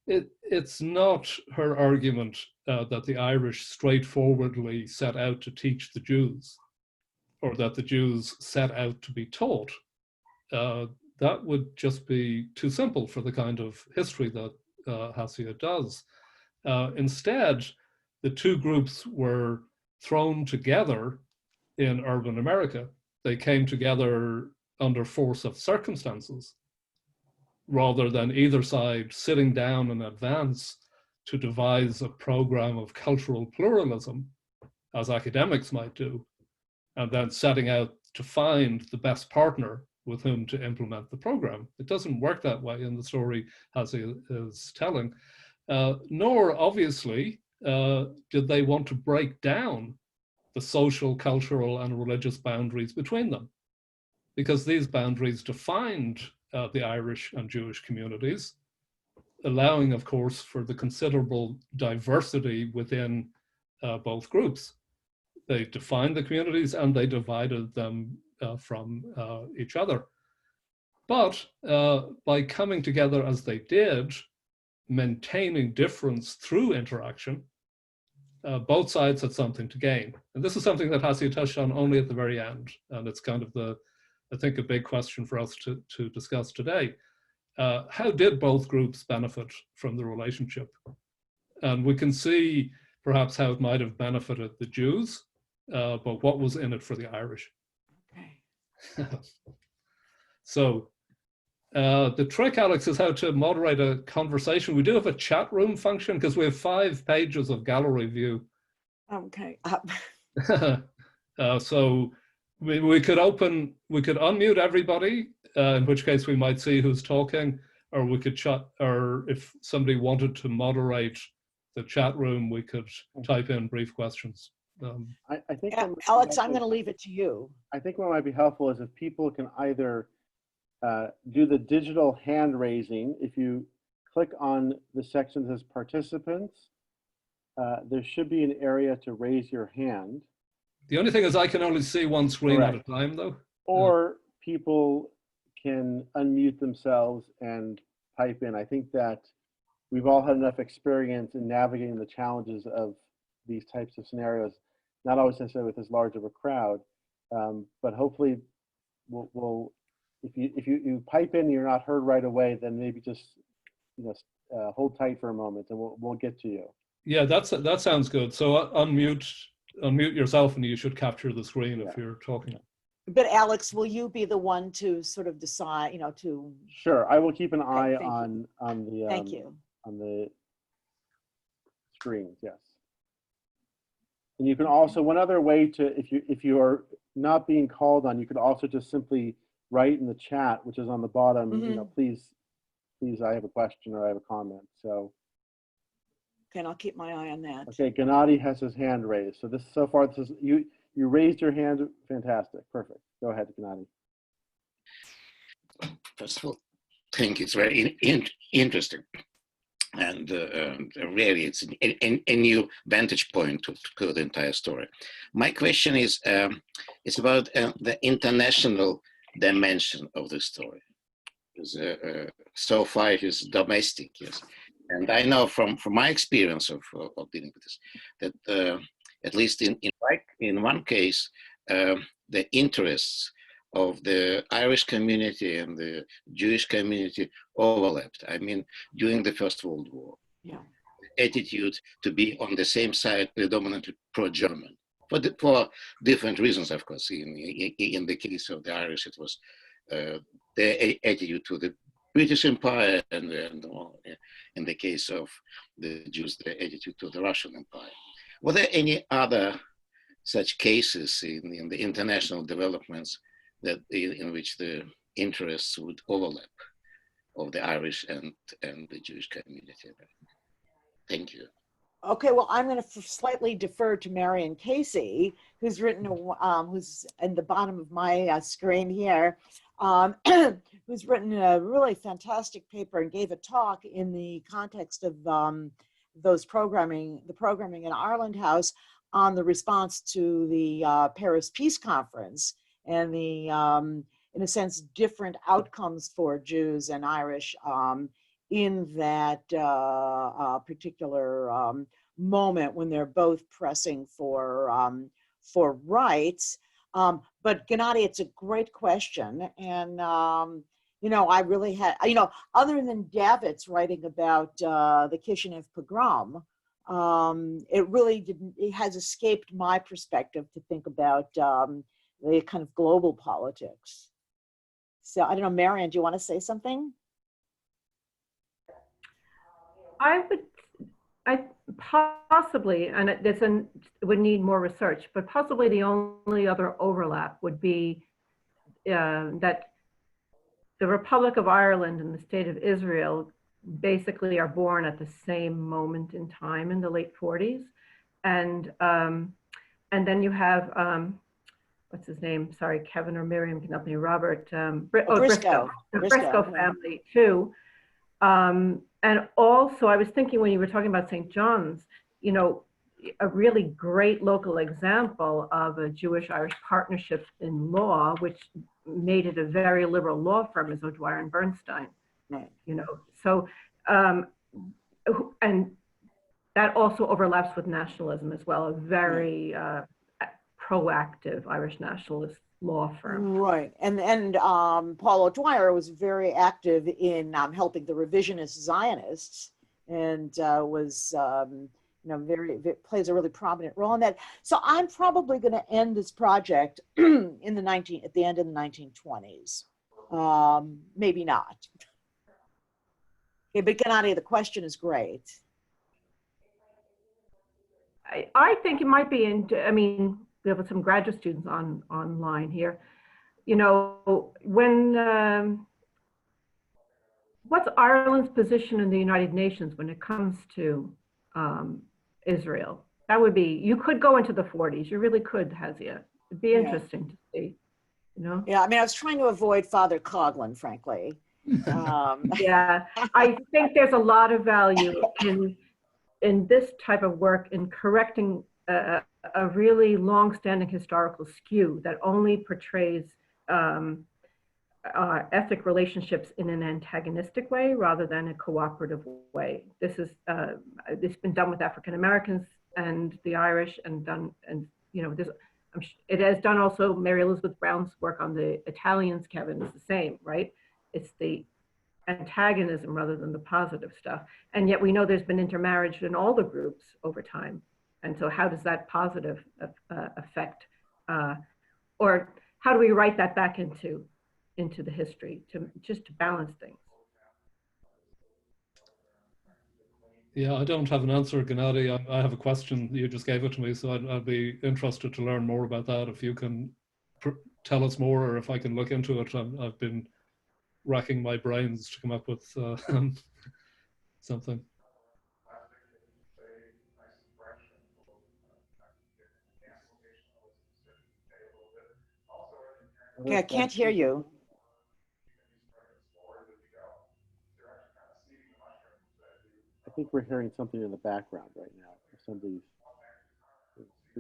it's not her argument that the Irish straightforwardly set out to teach the Jews, or that the Jews set out to be taught. That would just be too simple for the kind of history that Hasia does. Instead, the two groups were thrown together in urban America. They came together under force of circumstances, rather than either side sitting down in advance to devise a program of cultural pluralism, as academics might do, and then setting out to find the best partner with whom to implement the program. It doesn't work that way in the story Hasia is telling. Nor, obviously, did they want to break down the social, cultural, and religious boundaries between them, because these boundaries defined the Irish and Jewish communities, allowing, of course, for the considerable diversity within both groups. they defined the communities and they divided them from each other. But by coming together as they did, maintaining difference through interaction, both sides had something to gain. And this is something that Hasia touched on only at the very end. And it's kind of I think, a big question for us to discuss today. How did both groups benefit from the relationship? And we can see perhaps how it might have benefited the Jews, but what was in it for the Irish? Okay. So the trick, Alex, is how to moderate a conversation. We do have a chat room function because we have 5 pages of gallery view. Okay. So we could unmute everybody, in which case we might see who's talking, or we could chat, or if somebody wanted to moderate the chat room, we could type in brief questions. I think Alex, I'm going to leave it to you. I think what might be helpful is if people can either do the digital hand raising. If you click on the section that says participants, there should be an area to raise your hand. The only thing is I can only see one screen Correct. at a time, though. Or people can unmute themselves and type in. I think that we've all had enough experience in navigating the challenges of these types of scenarios, not always necessarily with as large of a crowd, but hopefully we'll if you pipe in and you're not heard right away, then maybe just hold tight for a moment and we'll get to you. Yeah, that sounds good. So unmute yourself and you should capture the screen if you're talking. But Alex, will you be the one to sort of decide, to? Sure, I will keep an eye Okay, on the thank you. On the screens. Yes. And you can also, one other way to, if you are not being called on, you could also just simply write in the chat, which is on the bottom, please, I have a question or I have a comment. So. Okay, and I'll keep my eye on that. Okay, Gennady has his hand raised. So this is you raised your hand. Fantastic, perfect. Go ahead, Gennady. First of all, thank you. It's very interesting. And really, it's a new vantage point to the entire story. My question is, it's about the international dimension of the story. Because, so far, it is domestic, yes. And I know from my experience of dealing with this, that at least in one case, the interests of the Irish community and the Jewish community overlapped. I mean, during the First World War, the attitude to be on the same side, predominantly pro-German, for different reasons, of course. In the case of the Irish, it was their attitude to the British Empire, and in the case of the Jews, their attitude to the Russian Empire. Were there any other such cases in the international developments that in which the interests would overlap of the Irish and the Jewish community? Thank you. Okay, well, I'm going to slightly defer to Marion Casey, who's written, who's in the bottom of my screen here, who's written a really fantastic paper and gave a talk in the context of the programming in Ireland House on the response to the Paris Peace Conference and the, in a sense, different outcomes for Jews and Irish in that particular moment when they're both pressing for rights. But Gennady, it's a great question. And, I really had, other than David's writing about the Kishinev pogrom, it has escaped my perspective to think about the kind of global politics. So I don't know, Marion, do you want to say something? I possibly, and it would need more research, but possibly the only other overlap would be that the Republic of Ireland and the State of Israel basically are born at the same moment in time in the late 40s. And then you have, what's his name? Sorry, Kevin or Miriam can help me, Robert. Briscoe. The Briscoe family too. And also, I was thinking when you were talking about St. John's, a really great local example of a Jewish-Irish partnership in law, which made it a very liberal law firm, is O'Dwyer and Bernstein. Right. You know, so and that also overlaps with nationalism as well. A very proactive Irish nationalist law firm. Right, and Paul O'Dwyer was very active in helping the revisionist Zionists, and was you know plays a really prominent role in that. So I'm probably going to end this project at the end of the 1920s. Maybe not. Okay, but Gennady, the question is great. I think it might be I mean, we have some graduate students online here. You know, when what's Ireland's position in the United Nations when it comes to Israel? That would be, you could go into the 40s. You really could, Hasia. It'd be interesting to see, you know? Yeah, I mean, I was trying to avoid Father Coughlin, frankly. Yeah, I think there's a lot of value in this type of work in correcting a really long-standing historical skew that only portrays ethnic relationships in an antagonistic way rather than a cooperative way. This is it's been done with African Americans and the Irish, and you know, it has done also. Mary Elizabeth Brown's work on the Italians, Kevin, is the same, right? It's the antagonism rather than the positive stuff. And yet we know there's been intermarriage in all the groups over time. And so how does that positive affect, or how do we write that back into the history just to balance things? Yeah, I don't have an answer, Gennady. I have a question. You just gave it to me, so I'd be interested to learn more about that. If you can tell us more, or if I can look into it. I've been racking my brains to come up with something. Okay, I can't hear you. I think we're hearing something in the background right now. Is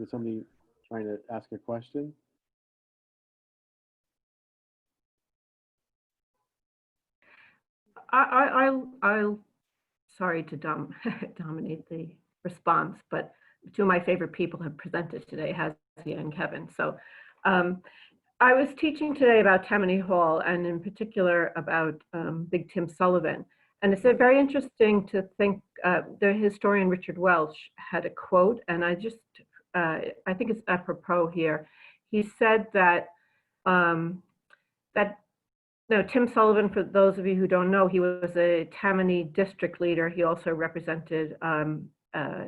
somebody trying to ask a question? I'll sorry to dominate the response, but two of my favorite people have presented today, Hasia and Kevin. So I was teaching today about Tammany Hall, and in particular about Big Tim Sullivan. And it's very interesting to think, the historian Richard Welch had a quote, and I think it's apropos here. He said that, Tim Sullivan, for those of you who don't know, he was a Tammany district leader. He also represented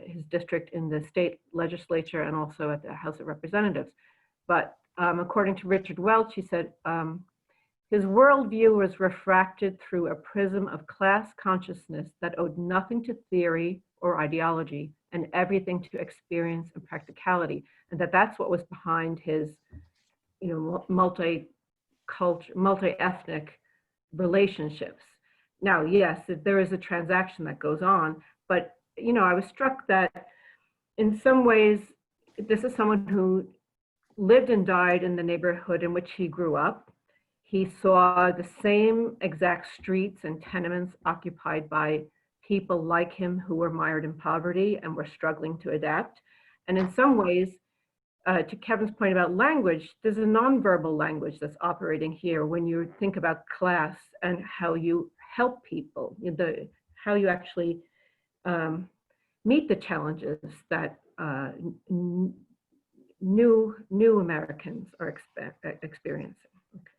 his district in the state legislature and also at the House of Representatives. But according to Richard Welch, he said, his worldview was refracted through a prism of class consciousness that owed nothing to theory or ideology and everything to experience and practicality. And that's what was behind his, you know, multi-ethnic relationships. Now, yes, there is a transaction that goes on, but, you know, I was struck that in some ways, this is someone who lived and died in the neighborhood in which he grew up. He saw the same exact streets and tenements occupied by people like him who were mired in poverty and were struggling to adapt. And in some ways, to Kevin's point about language, there's a nonverbal language that's operating here when you think about class and how you help people, how you actually meet the challenges that new Americans are experiencing. Okay.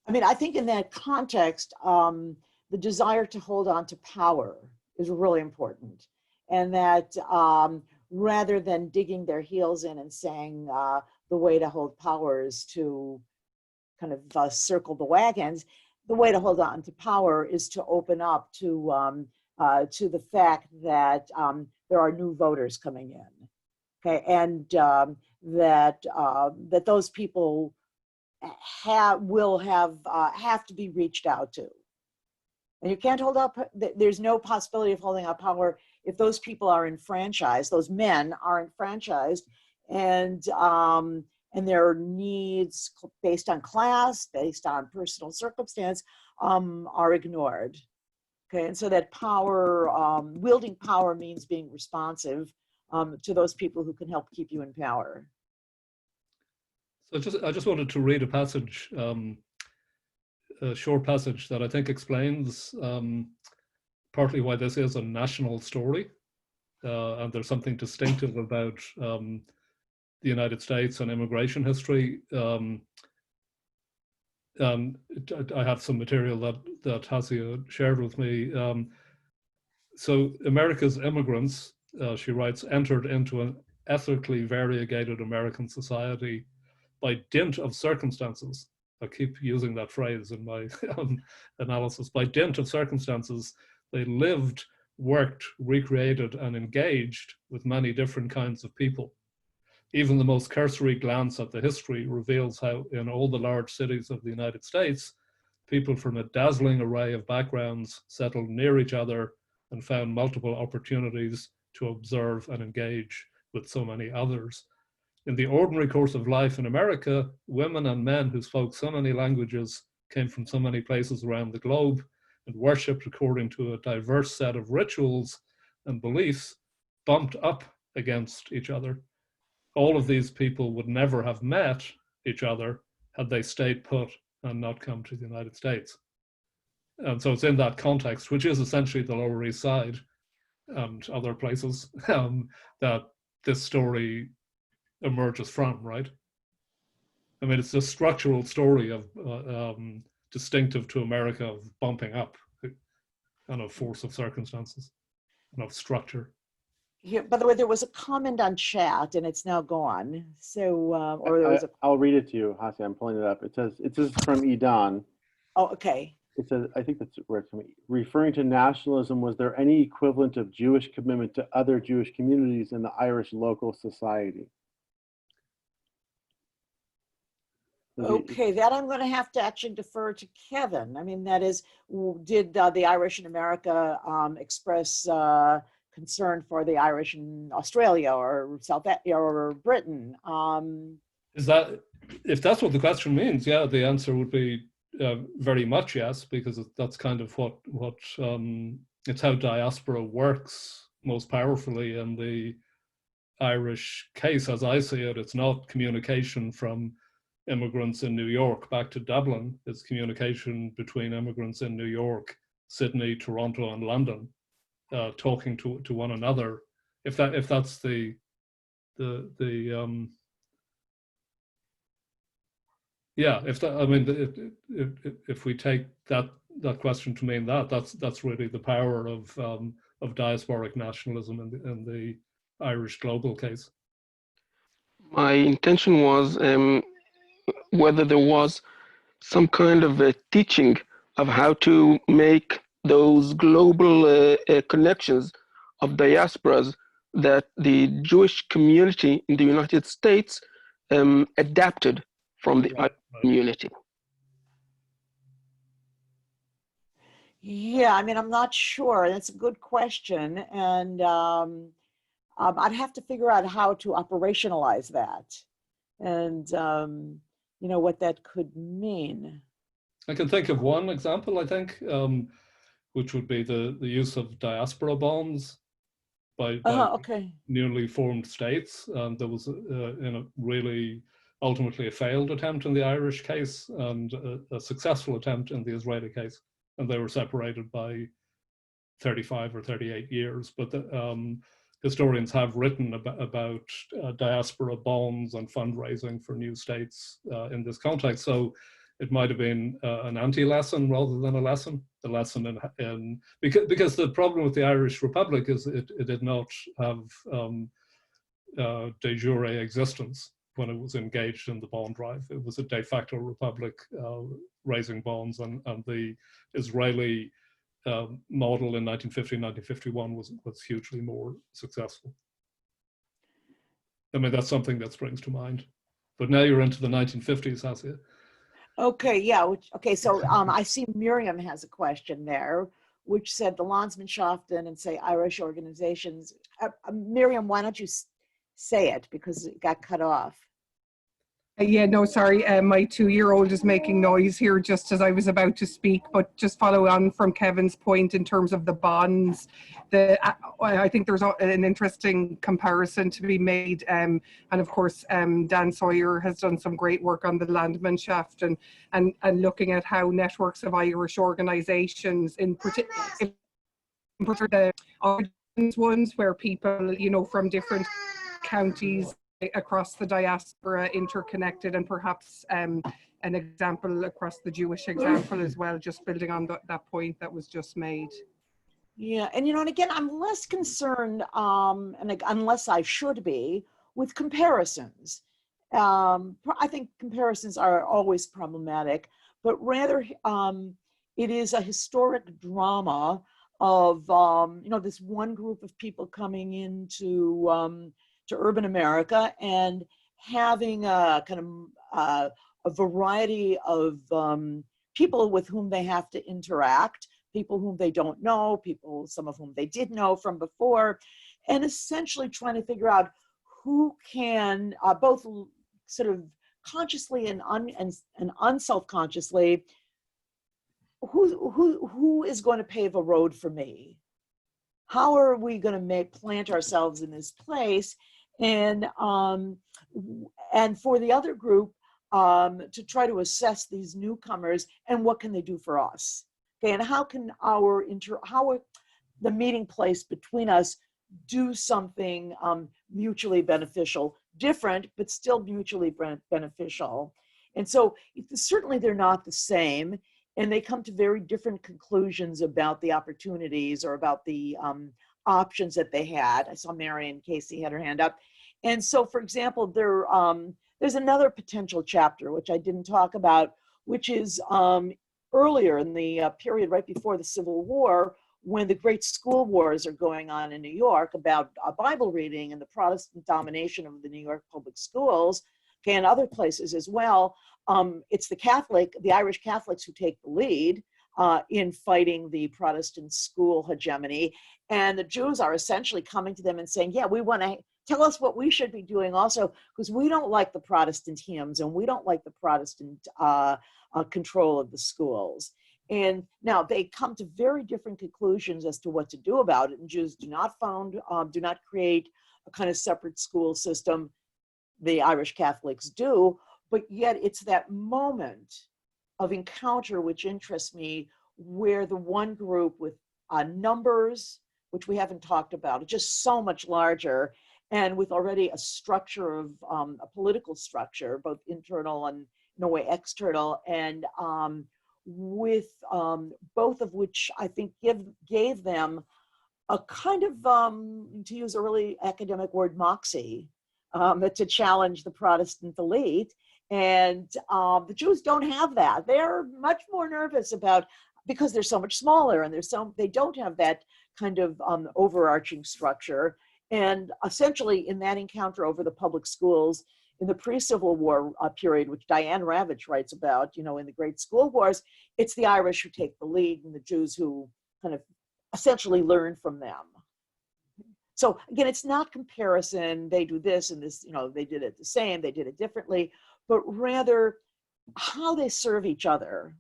I mean, I think in that context, the desire to hold on to power is really important, and that rather than digging their heels in and saying the way to hold power is to kind of circle the wagons, the way to hold on to power is to open up to the fact that there are new voters coming in, okay, and that those people have to be reached out to. And you can't hold up, there's no possibility of holding up power if those people are enfranchised, those men are enfranchised, and their needs based on class, based on personal circumstance, are ignored. Okay, and so that power, wielding power means being responsive to those people who can help keep you in power. So I just wanted to read a passage, a short passage that I think explains partly why this is a national story, and there's something distinctive about the United States and immigration history. I have some material that Hasia shared with me. So America's immigrants, she writes, entered into an ethically variegated American society by dint of circumstances. I keep using that phrase in my analysis. By dint of circumstances, they lived, worked, recreated, and engaged with many different kinds of people. Even the most cursory glance at the history reveals how in all the large cities of the United States, people from a dazzling array of backgrounds settled near each other and found multiple opportunities to observe and engage with so many others. In the ordinary course of life in America, women and men who spoke so many languages, came from so many places around the globe, and worshipped according to a diverse set of rituals and beliefs, bumped up against each other. All of these people would never have met each other had they stayed put and not come to the United States. And so it's in that context, which is essentially the Lower East Side and other places, that this story emerges from, right? I mean, it's a structural story of distinctive to America of bumping up and of force of circumstances and of structure. Here, by the way, there was a comment on chat and it's now gone. So, or there was I'll read it to you, Hasia. I'm pulling it up. It says from Edan. Oh, okay. It says, I think that's where it's from. Referring to nationalism, was there any equivalent of Jewish commitment to other Jewish communities in the Irish local society? Okay, that I'm going to have to actually defer to Kevin. I mean, that is, did the Irish in America express concern for the Irish in Australia or South or Britain? Is that, if that's what the question means, yeah, the answer would be very much yes, because that's kind of what it's how diaspora works most powerfully in the Irish case, as I see it. It's not communication from immigrants in New York back to Dublin. It's communication between immigrants in New York, Sydney, Toronto, and London, talking to one another. If that's the yeah, if we take that question to mean that's really the power of diasporic nationalism in the Irish global case. My intention was whether there was some kind of a teaching of how to make those global connections of diasporas that the Jewish community in the United States adapted from the Irish community. Yeah, I mean, I'm not sure. That's a good question. And I'd have to figure out how to operationalize that and, you know, what that could mean. I can think of one example, I think, which would be the use of diaspora bonds by newly formed states. There was really ultimately a failed attempt in the Irish case and a successful attempt in the Israeli case. And they were separated by 35 or 38 years. But historians have written about diaspora bonds and fundraising for new states in this context. So it might have been an anti-lesson rather than a lesson. The lesson because the problem with the Irish Republic is it did not have de jure existence when it was engaged in the bond drive. It was a de facto republic raising bonds, and the Israeli model in 1950, 1951 was hugely more successful. I mean, that's something that springs to mind. But now you're into the 1950s, Hasia. Okay, yeah. Okay, so I see Miriam has a question there, which said the Landsmannschaften and say Irish organizations. Miriam, why don't you say it because it got cut off? Yeah, no, sorry. My 2-year-old is making noise here just as I was about to speak, but just follow on from Kevin's point in terms of the bonds. I think there's an interesting comparison to be made. And of course, Dan Sawyer has done some great work on the Landsmannschaft and looking at how networks of Irish organizations, in particular the ones where people, you know, from different counties across the diaspora interconnected, and perhaps an example across the Jewish example as well, just building on that point that was just made. Yeah, and you know, and again, I'm less concerned, unless I should be, with comparisons. I think comparisons are always problematic, but rather it is a historic drama of you know, this one group of people coming into to urban America and having a kind of a variety of people with whom they have to interact, people whom they don't know, people, some of whom they did know from before, and essentially trying to figure out who can both sort of consciously and unself-consciously, who is going to pave a road for me? How are we going to plant ourselves in this place? And for the other group, to try to assess these newcomers and what can they do for us? Okay, and how can the meeting place between us do something mutually beneficial, different, but still mutually beneficial? And so certainly they're not the same, and they come to very different conclusions about the opportunities or about the options that they had. I saw Marion Casey had her hand up. And so, for example, there's another potential chapter, which I didn't talk about, which is earlier in the period right before the Civil War, when the great school wars are going on in New York about Bible reading and the Protestant domination of the New York public schools, okay, and other places as well. It's the Irish Catholics who take the lead in fighting the Protestant school hegemony. And the Jews are essentially coming to them and saying, yeah, we want to tell us what we should be doing also, because we don't like the Protestant hymns and we don't like the Protestant control of the schools. And now they come to very different conclusions as to what to do about it. And Jews do not create a kind of separate school system. The Irish Catholics do, but yet it's that moment of encounter which interests me, where the one group with numbers, which we haven't talked about, just so much larger, and with already a structure of a political structure, both internal and in a way external, and with both of which I think gave them a kind of, to use a really academic word, moxie, to challenge the Protestant elite. And the Jews don't have that. They're much more nervous about, because they're so much smaller and they don't have that kind of overarching structure. And essentially in that encounter over the public schools in the pre-Civil War period, which Diane Ravitch writes about, you know, in the Great School Wars, it's the Irish who take the lead and the Jews who kind of essentially learn from them. So again, it's not comparison, they do this and this, you know, they did it the same, they did it differently, but rather how they serve each other.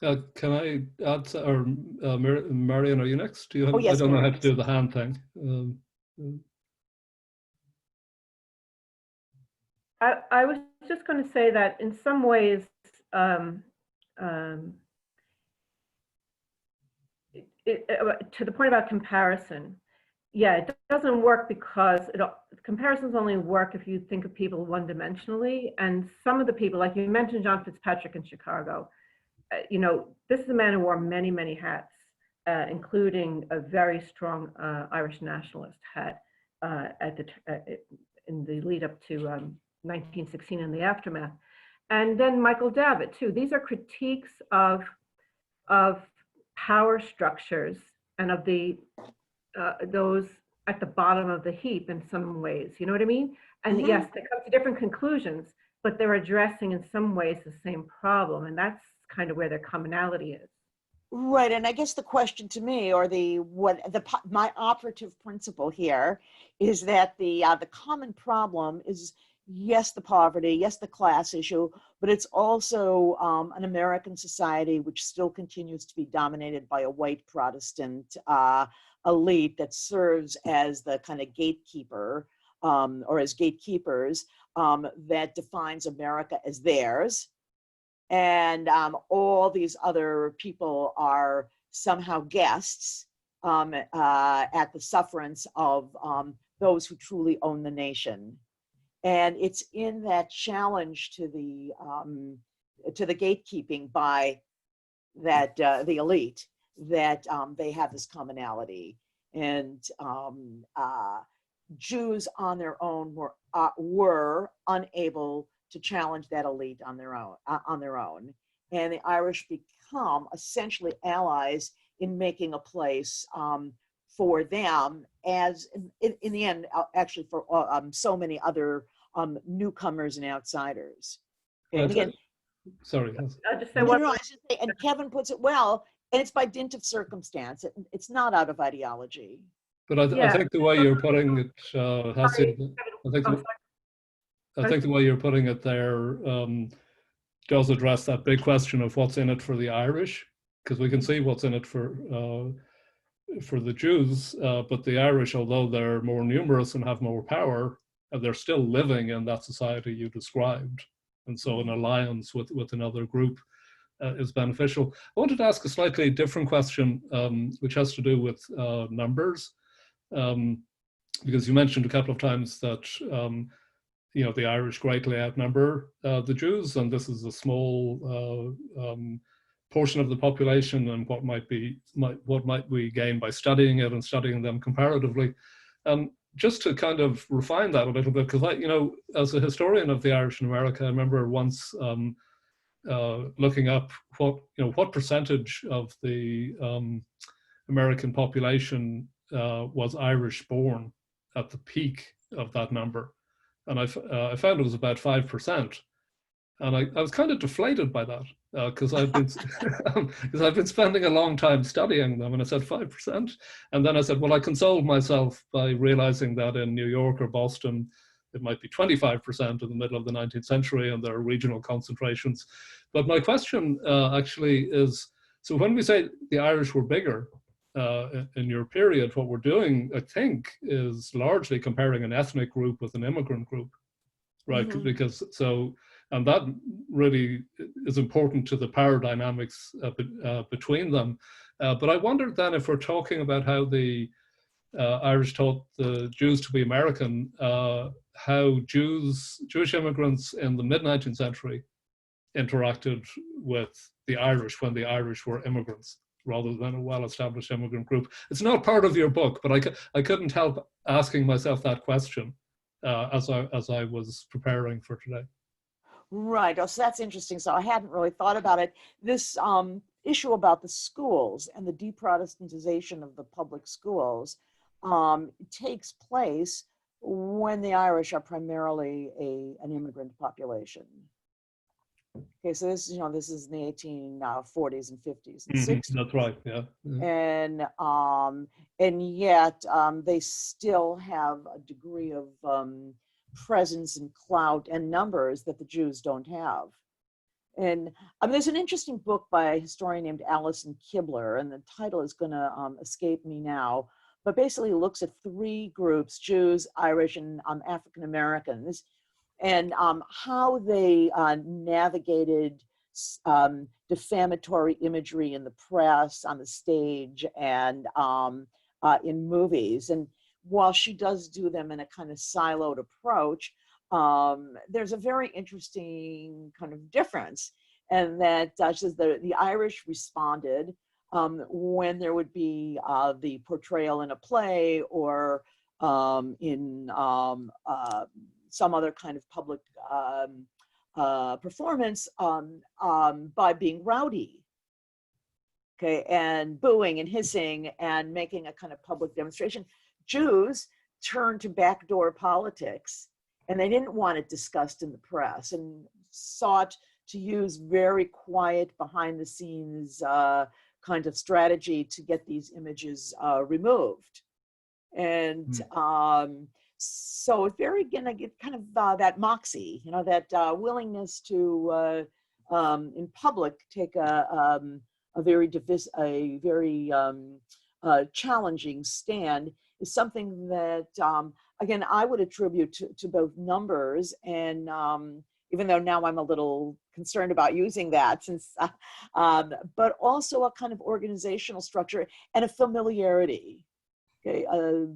Can I add, or Marion, are you next? Do you have, oh, yes, I don't know how to Marion. do the hand thing. I was just going to say that in some ways, to the point about comparison, yeah, it doesn't work because comparisons only work if you think of people one-dimensionally. And some of the people, like you mentioned John Fitzpatrick in Chicago, you know, this is a man who wore many, many hats, including a very strong Irish nationalist hat in the lead up to 1916 and the aftermath. And then Michael Davitt too. These are critiques of power structures and of those at the bottom of the heap in some ways, you know what I mean? And yes, they come to different conclusions, but they're addressing in some ways the same problem. And that's kind of where their commonality is. Right, and I guess the question to me, or my operative principle here, is that the common problem is, yes, the poverty, yes, the class issue, but it's also an American society which still continues to be dominated by a white Protestant elite that serves as the kind of gatekeeper, or as gatekeepers, that defines America as theirs. And all these other people are somehow guests at the sufferance of those who truly own the nation. And it's in that challenge to the gatekeeping by that the elite that they have this commonality. And Jews on their own were unable to challenge that elite on their own, and the Irish become essentially allies in making a place for them, as in the end, actually for so many other newcomers and outsiders. And again, sorry. I'll just say one. I should say, and Kevin puts it well, and it's by dint of circumstance. It's not out of ideology. But I think the way you're putting it, Hasia, I think the way you're putting it there does address that big question of what's in it for the Irish, because we can see what's in it for the Jews, but the Irish, although they're more numerous and have more power, they're still living in that society you described, and so an alliance with another group is beneficial. I wanted to ask a slightly different question, which has to do with numbers, because you mentioned a couple of times that the Irish greatly outnumber the Jews, and this is a small portion of the population, and what might we gain by studying it and studying them comparatively. Just to kind of refine that a little bit, because as a historian of the Irish in America, I remember once looking up what percentage of the American population was Irish born at the peak of that number. And I found it was about 5%, and I was kind of deflated by that because I've been spending a long time studying them, and I said 5%, and then I said, well, I consoled myself by realizing that in New York or Boston it might be 25% in the middle of the 19th century, and there are regional concentrations. But my question actually is, so when we say the Irish were bigger in your period, what we're doing, I think, is largely comparing an ethnic group with an immigrant group, right? Mm-hmm. Because and that really is important to the power dynamics between them. But I wondered then, if we're talking about how the Irish taught the Jews to be American, how Jewish immigrants in the mid-19th century interacted with the Irish when the Irish were immigrants, rather than a well-established immigrant group. It's not part of your book, but I couldn't help asking myself that question as I was preparing for today. Right. Oh, so that's interesting. So I hadn't really thought about it. This issue about the schools and the deprotestantization of the public schools takes place when the Irish are primarily an immigrant population. Okay, so this is in the 1840s and 50s and 60s. That's right, yeah. And yet they still have a degree of presence and clout and numbers that the Jews don't have. And there's an interesting book by a historian named Alison Kibler, and the title is going to escape me now, but basically looks at three groups: Jews, Irish, and African Americans, and how they navigated defamatory imagery in the press, on the stage, and in movies. And while she does do them in a kind of siloed approach, there's a very interesting kind of difference. And that says the Irish responded when there would be the portrayal in a play or in some other kind of public performance by being rowdy, okay, and booing and hissing and making a kind of public demonstration. Jews turned to backdoor politics, and they didn't want it discussed in the press, and sought to use very quiet, behind the scenes kind of strategy to get these images removed. And so it's very, again, kind of that moxie, you know, that willingness to, in public, take a very challenging stand is something that, again, I would attribute to both numbers and, even though now I'm a little concerned about using that, since, but also a kind of organizational structure and a familiarity, okay,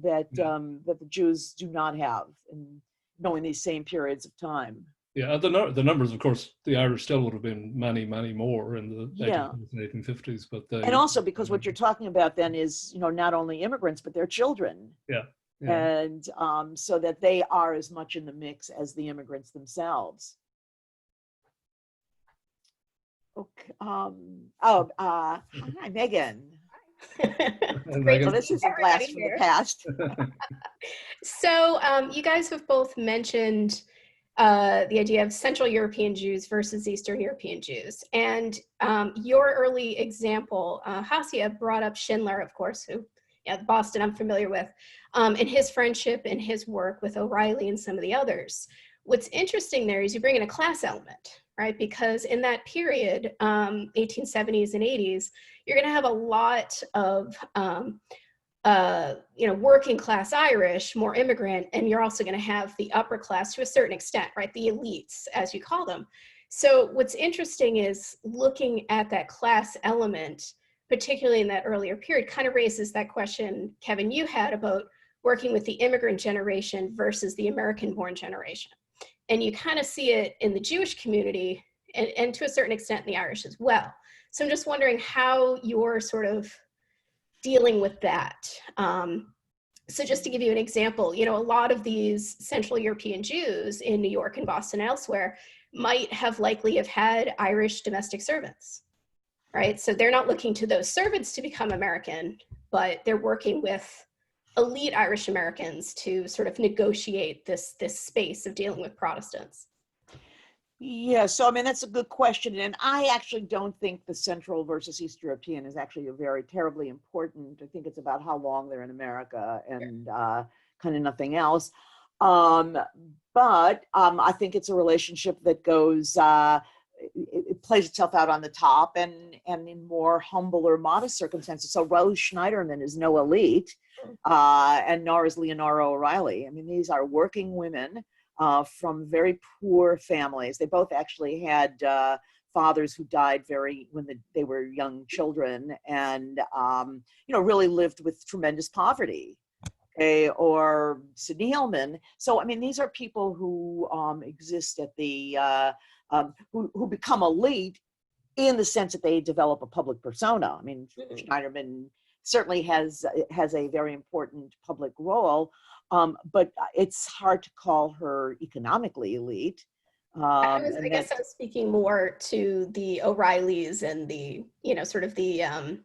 that the Jews do not have in knowing these same periods of time. Yeah, the numbers, of course, the Irish still would have been many, many more in the 1800s and 1850s, but they, and also because what you're talking about then is, you know, not only immigrants but their children. Yeah. And so that they are as much in the mix as the immigrants themselves. Okay. Hi, Megan. Megan. So this is a blast from the past. So you guys have both mentioned the idea of Central European Jews versus Eastern European Jews. And your early example, Hasia brought up Schindler, of course, who, Boston I'm familiar with, and his friendship and his work with O'Reilly and some of the others. What's interesting there is you bring in a class element, right? Because in that period, 1870s and 80s, you're going to have a lot of, working class Irish, more immigrant, and you're also going to have the upper class to a certain extent, right? The elites, as you call them. So what's interesting is looking at that class element, particularly in that earlier period, kind of raises that question, Kevin, you had about working with the immigrant generation versus the American-born generation. And you kind of see it in the Jewish community and to a certain extent in the Irish as well. So I'm just wondering how you're sort of dealing with that. So just to give you an example, a lot of these Central European Jews in New York and Boston and elsewhere might have likely have had Irish domestic servants, right? So they're not looking to those servants to become American, but they're working with elite Irish Americans to sort of negotiate this space of dealing with Protestants. Yeah, so I mean, that's a good question. And I actually don't think the Central versus East European is actually a very terribly important. I think it's about how long they're in America and kind of nothing else. But I think it's a relationship that goes, it plays itself out on the top and in more humble or modest circumstances. So Rose Schneiderman is no elite, and nor is Leonora O'Reilly. I mean, these are working women from very poor families. They both actually had fathers who died when they were young children, and really lived with tremendous poverty. Okay, or Sidney Hillman. So I mean, these are people who exist at the who become elite in the sense that they develop a public persona. I mean, Schneiderman certainly has a very important public role. But it's hard to call her economically elite. I guess I was speaking more to the O'Reillys and the, sort of the, I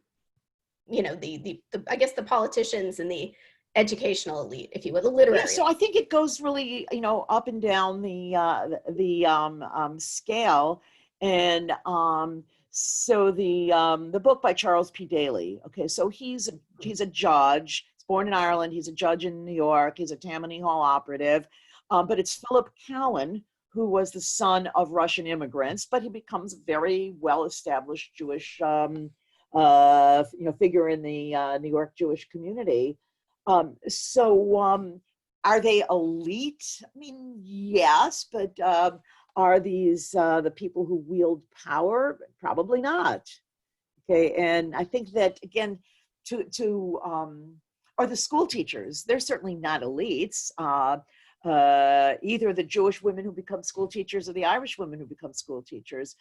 guess the politicians and the educational elite, if you will, the literary. Yeah, so I think it goes really, up and down the scale, and so the book by Charles P. Daly. Okay, so he's a judge. Born in Ireland, he's a judge in New York, he's a Tammany Hall operative, but it's Philip Cowan, who was the son of Russian immigrants, but he becomes a very well-established Jewish figure in the New York Jewish community. So are they elite? I mean, yes, but are these the people who wield power? Probably not. Okay, and I think that, again, or the school teachers, they're certainly not elites. Either the Jewish women who become school teachers or the Irish women who become school teachers,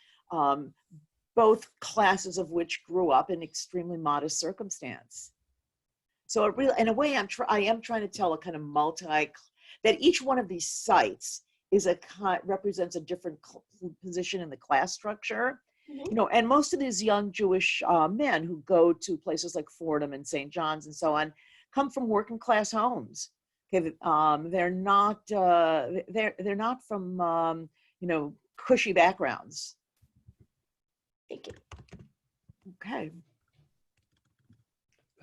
both classes of which grew up in extremely modest circumstance. So it really, in a way, I am trying to tell a kind of that each one of these sites represents a different position in the class structure. And most of these young Jewish men who go to places like Fordham and St. John's and so on come from working class homes. Okay, they're not from cushy backgrounds. Thank you. Okay.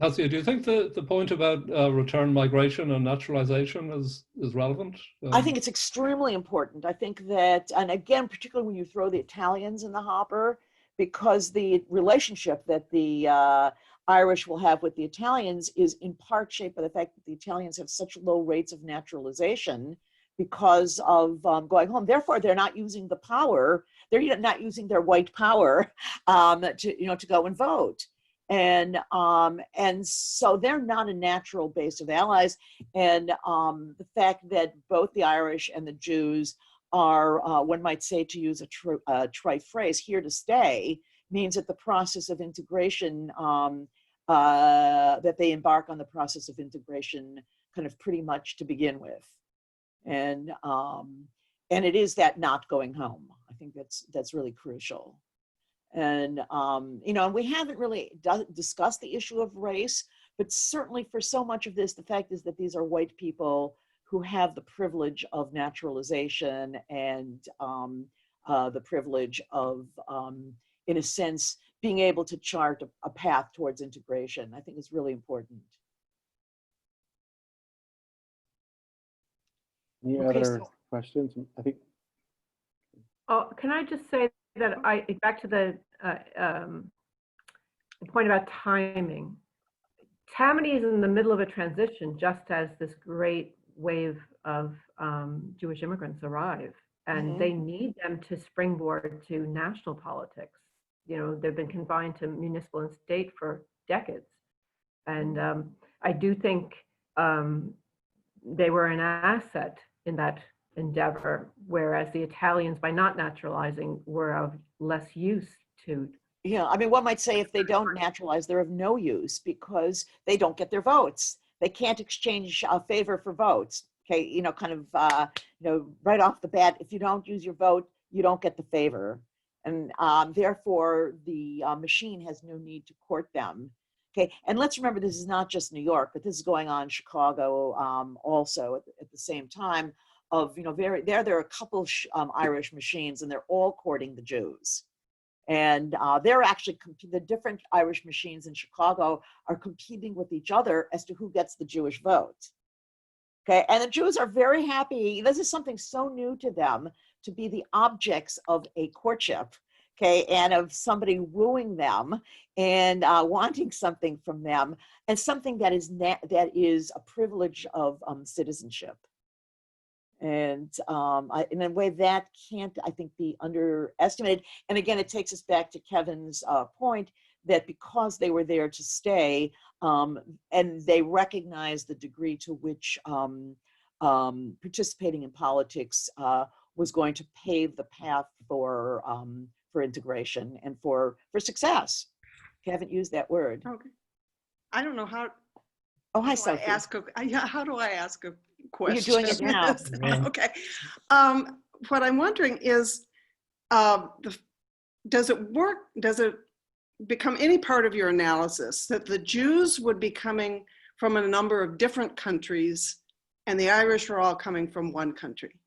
Hasia, do you think the point about return migration and naturalization is relevant? I think it's extremely important. I think that, and again, particularly when you throw the Italians in the hopper, because the relationship that the Irish will have with the Italians is in part shaped by the fact that the Italians have such low rates of naturalization because of going home. Therefore, they're not using the power. They're not using their white power to go and vote. And so they're not a natural base of allies. And the fact that both the Irish and the Jews are, one might say, to use a trite phrase, here to stay, means that the process of integration, that they embark on the process of integration kind of pretty much to begin with. And it is that not going home. I think that's really crucial. And, and we haven't really discussed the issue of race, but certainly for so much of this, the fact is that these are white people who have the privilege of naturalization and the privilege of, in a sense, being able to chart a path towards integration. I think is really important. Any other questions? I think. Oh, can I just say that back to the point about timing. Tammany is in the middle of a transition, just as this great wave of Jewish immigrants arrive, and they need them to springboard to national politics. You know, they've been confined to municipal and state for decades, and I do think they were an asset in that endeavor, whereas the Italians, by not naturalizing, were of less use to. Yeah, I mean, one might say if they don't naturalize, they're of no use because they don't get their votes. They can't exchange favor for votes. Okay, kind of, right off the bat, if you don't use your vote, you don't get the favor. And therefore, the machine has no need to court them. Okay, and let's remember, this is not just New York, but this is going on in Chicago also at the same time. Of there are a couple Irish machines, and they're all courting the Jews, and they're actually the different Irish machines in Chicago are competing with each other as to who gets the Jewish vote. Okay, and the Jews are very happy. This is something so new to them, to be the objects of a courtship, okay, and of somebody wooing them and wanting something from them, and something that is a privilege of citizenship. And in a way that can't, I think, be underestimated. And again, it takes us back to Kevin's point that because they were there to stay, and they recognize the degree to which participating in politics was going to pave the path for integration and for success. I haven't used that word. Okay. I don't know how. Oh, hi, Sophie. How do I ask a question? You're doing it now. Okay. What I'm wondering is, does it work? Does it become any part of your analysis that the Jews would be coming from a number of different countries and the Irish are all coming from one country?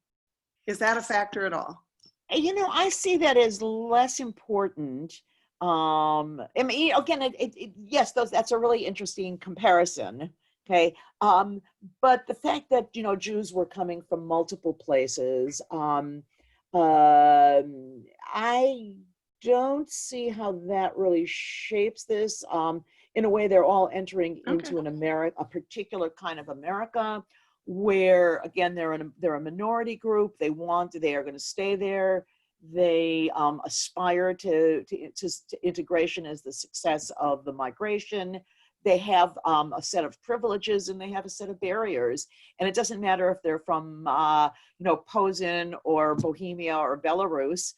Is that a factor at all? I see that as less important. I mean, again, yes, that's a really interesting comparison. Okay, but the fact that Jews were coming from multiple places, I don't see how that really shapes this. In a way, they're all entering into a particular kind of America, where again they're a minority group. They are going to stay there. They aspire to integration as the success of the migration. They have a set of privileges and they have a set of barriers. And it doesn't matter if they're from Posen or Bohemia or Belarus.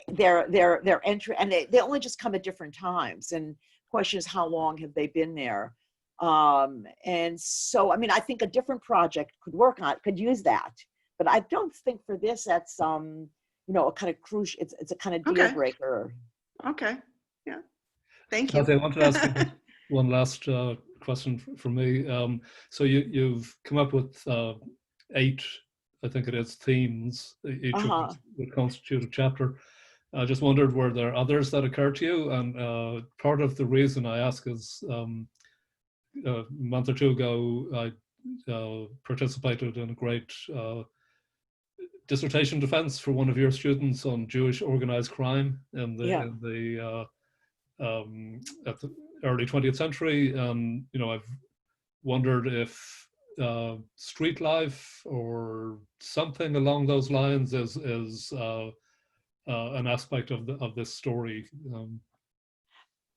They're entering, and they only just come at different times. And the question is, how long have they been there? And so, I mean, I think a different project could use that. But I don't think for this that's a kind of crucial. It's a kind of deal breaker. Okay. Yeah. Thank you. I wanted to ask you one last question from me. So you've come up with 8, I think it is, themes, each of which would constitute a chapter. I just wondered, were there others that occurred to you? And part of the reason I ask is a month or two ago, I participated in a great dissertation defense for one of your students on Jewish organized crime at the early 20th century. I've wondered if street life or something along those lines is an aspect of this story.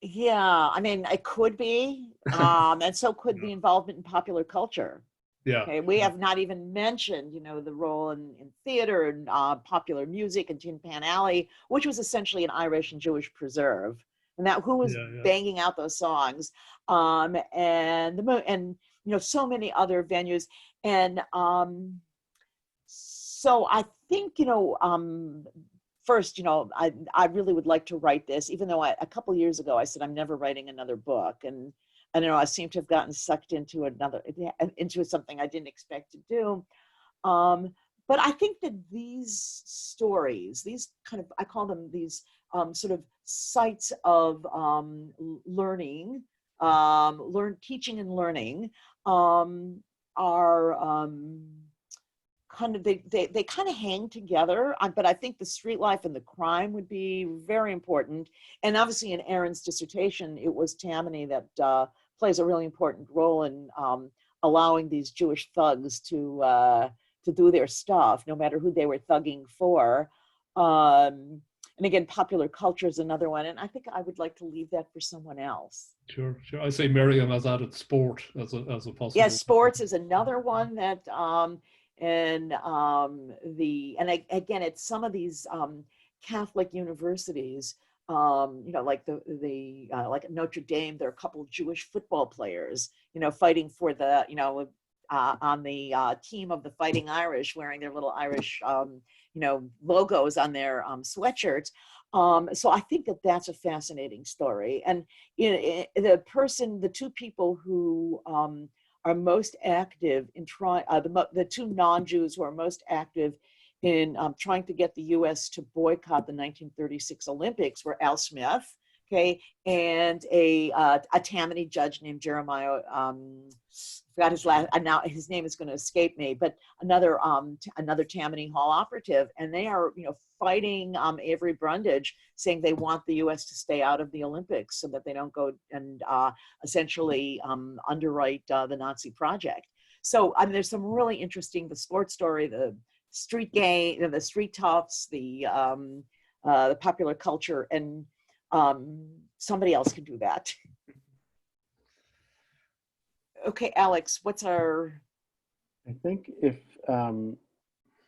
Yeah, I mean, it could be, and so could the involvement in popular culture. Yeah. Okay, we have not even mentioned, the role in theater and popular music and Tin Pan Alley, which was essentially an Irish and Jewish preserve, and that who was banging out those songs, and so many other venues, and so I think first, I really would like to write this, even though a couple years ago I said I'm never writing another book, and I seem to have gotten sucked into something I didn't expect to do. But I think that these stories, these kind of, I call them these sort of sites of learning, teaching and learning, are kind of, they kind of hang together, but I think the street life and the crime would be very important. And obviously in Aaron's dissertation, it was Tammany that plays a really important role in allowing these Jewish thugs to do their stuff, no matter who they were thugging for. And again, popular culture is another one. And I think I would like to leave that for someone else. Sure. I say Miriam has added sport as a possible. Yes, sports is another one that, again, at some of these Catholic universities, like like at Notre Dame, there are a couple of Jewish football players, fighting for the, on the team of the Fighting Irish, wearing their little Irish, logos on their sweatshirts. So I think that that's a fascinating story. And the two people who are most active in trying, the two non-Jews who are most active in trying to get the U.S. to boycott the 1936 Olympics were Al Smith, okay, and a Tammany judge named Jeremiah, forgot his last, now his name is going to escape me, but another Tammany Hall operative, and they are, fighting Avery Brundage, saying they want the U.S. to stay out of the Olympics so that they don't go and essentially underwrite the Nazi project. So there's some really interesting, the sports story, the street game, the street toughs, the popular culture, and somebody else can do that. Okay, Alex, what's our? I think if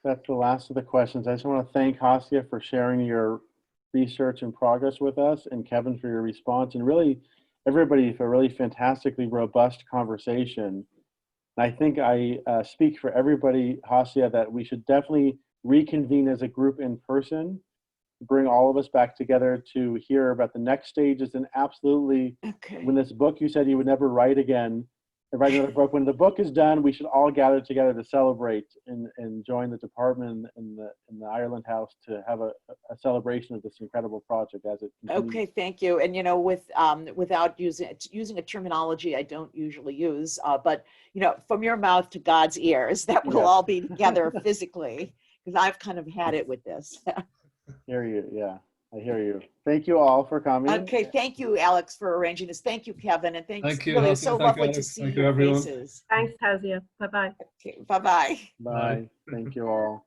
that's the last of the questions, I just want to thank Hasia for sharing your research and progress with us, and Kevin for your response, and really everybody for a really fantastically robust conversation. I think I speak for everybody, Hasia, that we should definitely reconvene as a group in person, bring all of us back together to hear about the next stages, and absolutely, when this book you said you would never write again, write another book. When the book is done, we should all gather together to celebrate and join the department in the Ireland House to have a celebration of this incredible project as it continues. Okay, thank you. And without using a terminology I don't usually use, but from your mouth to God's ears, that we'll all be together physically, because I've kind of had it with this. Hear you, yeah. I hear you. Thank you all for coming. Okay, thank you, Alex, for arranging this. Thank you, Kevin, and thank you. Really, it's so lovely to see your faces. Thanks, Hasia. Bye-bye. Okay, bye-bye. Bye. Thank you all.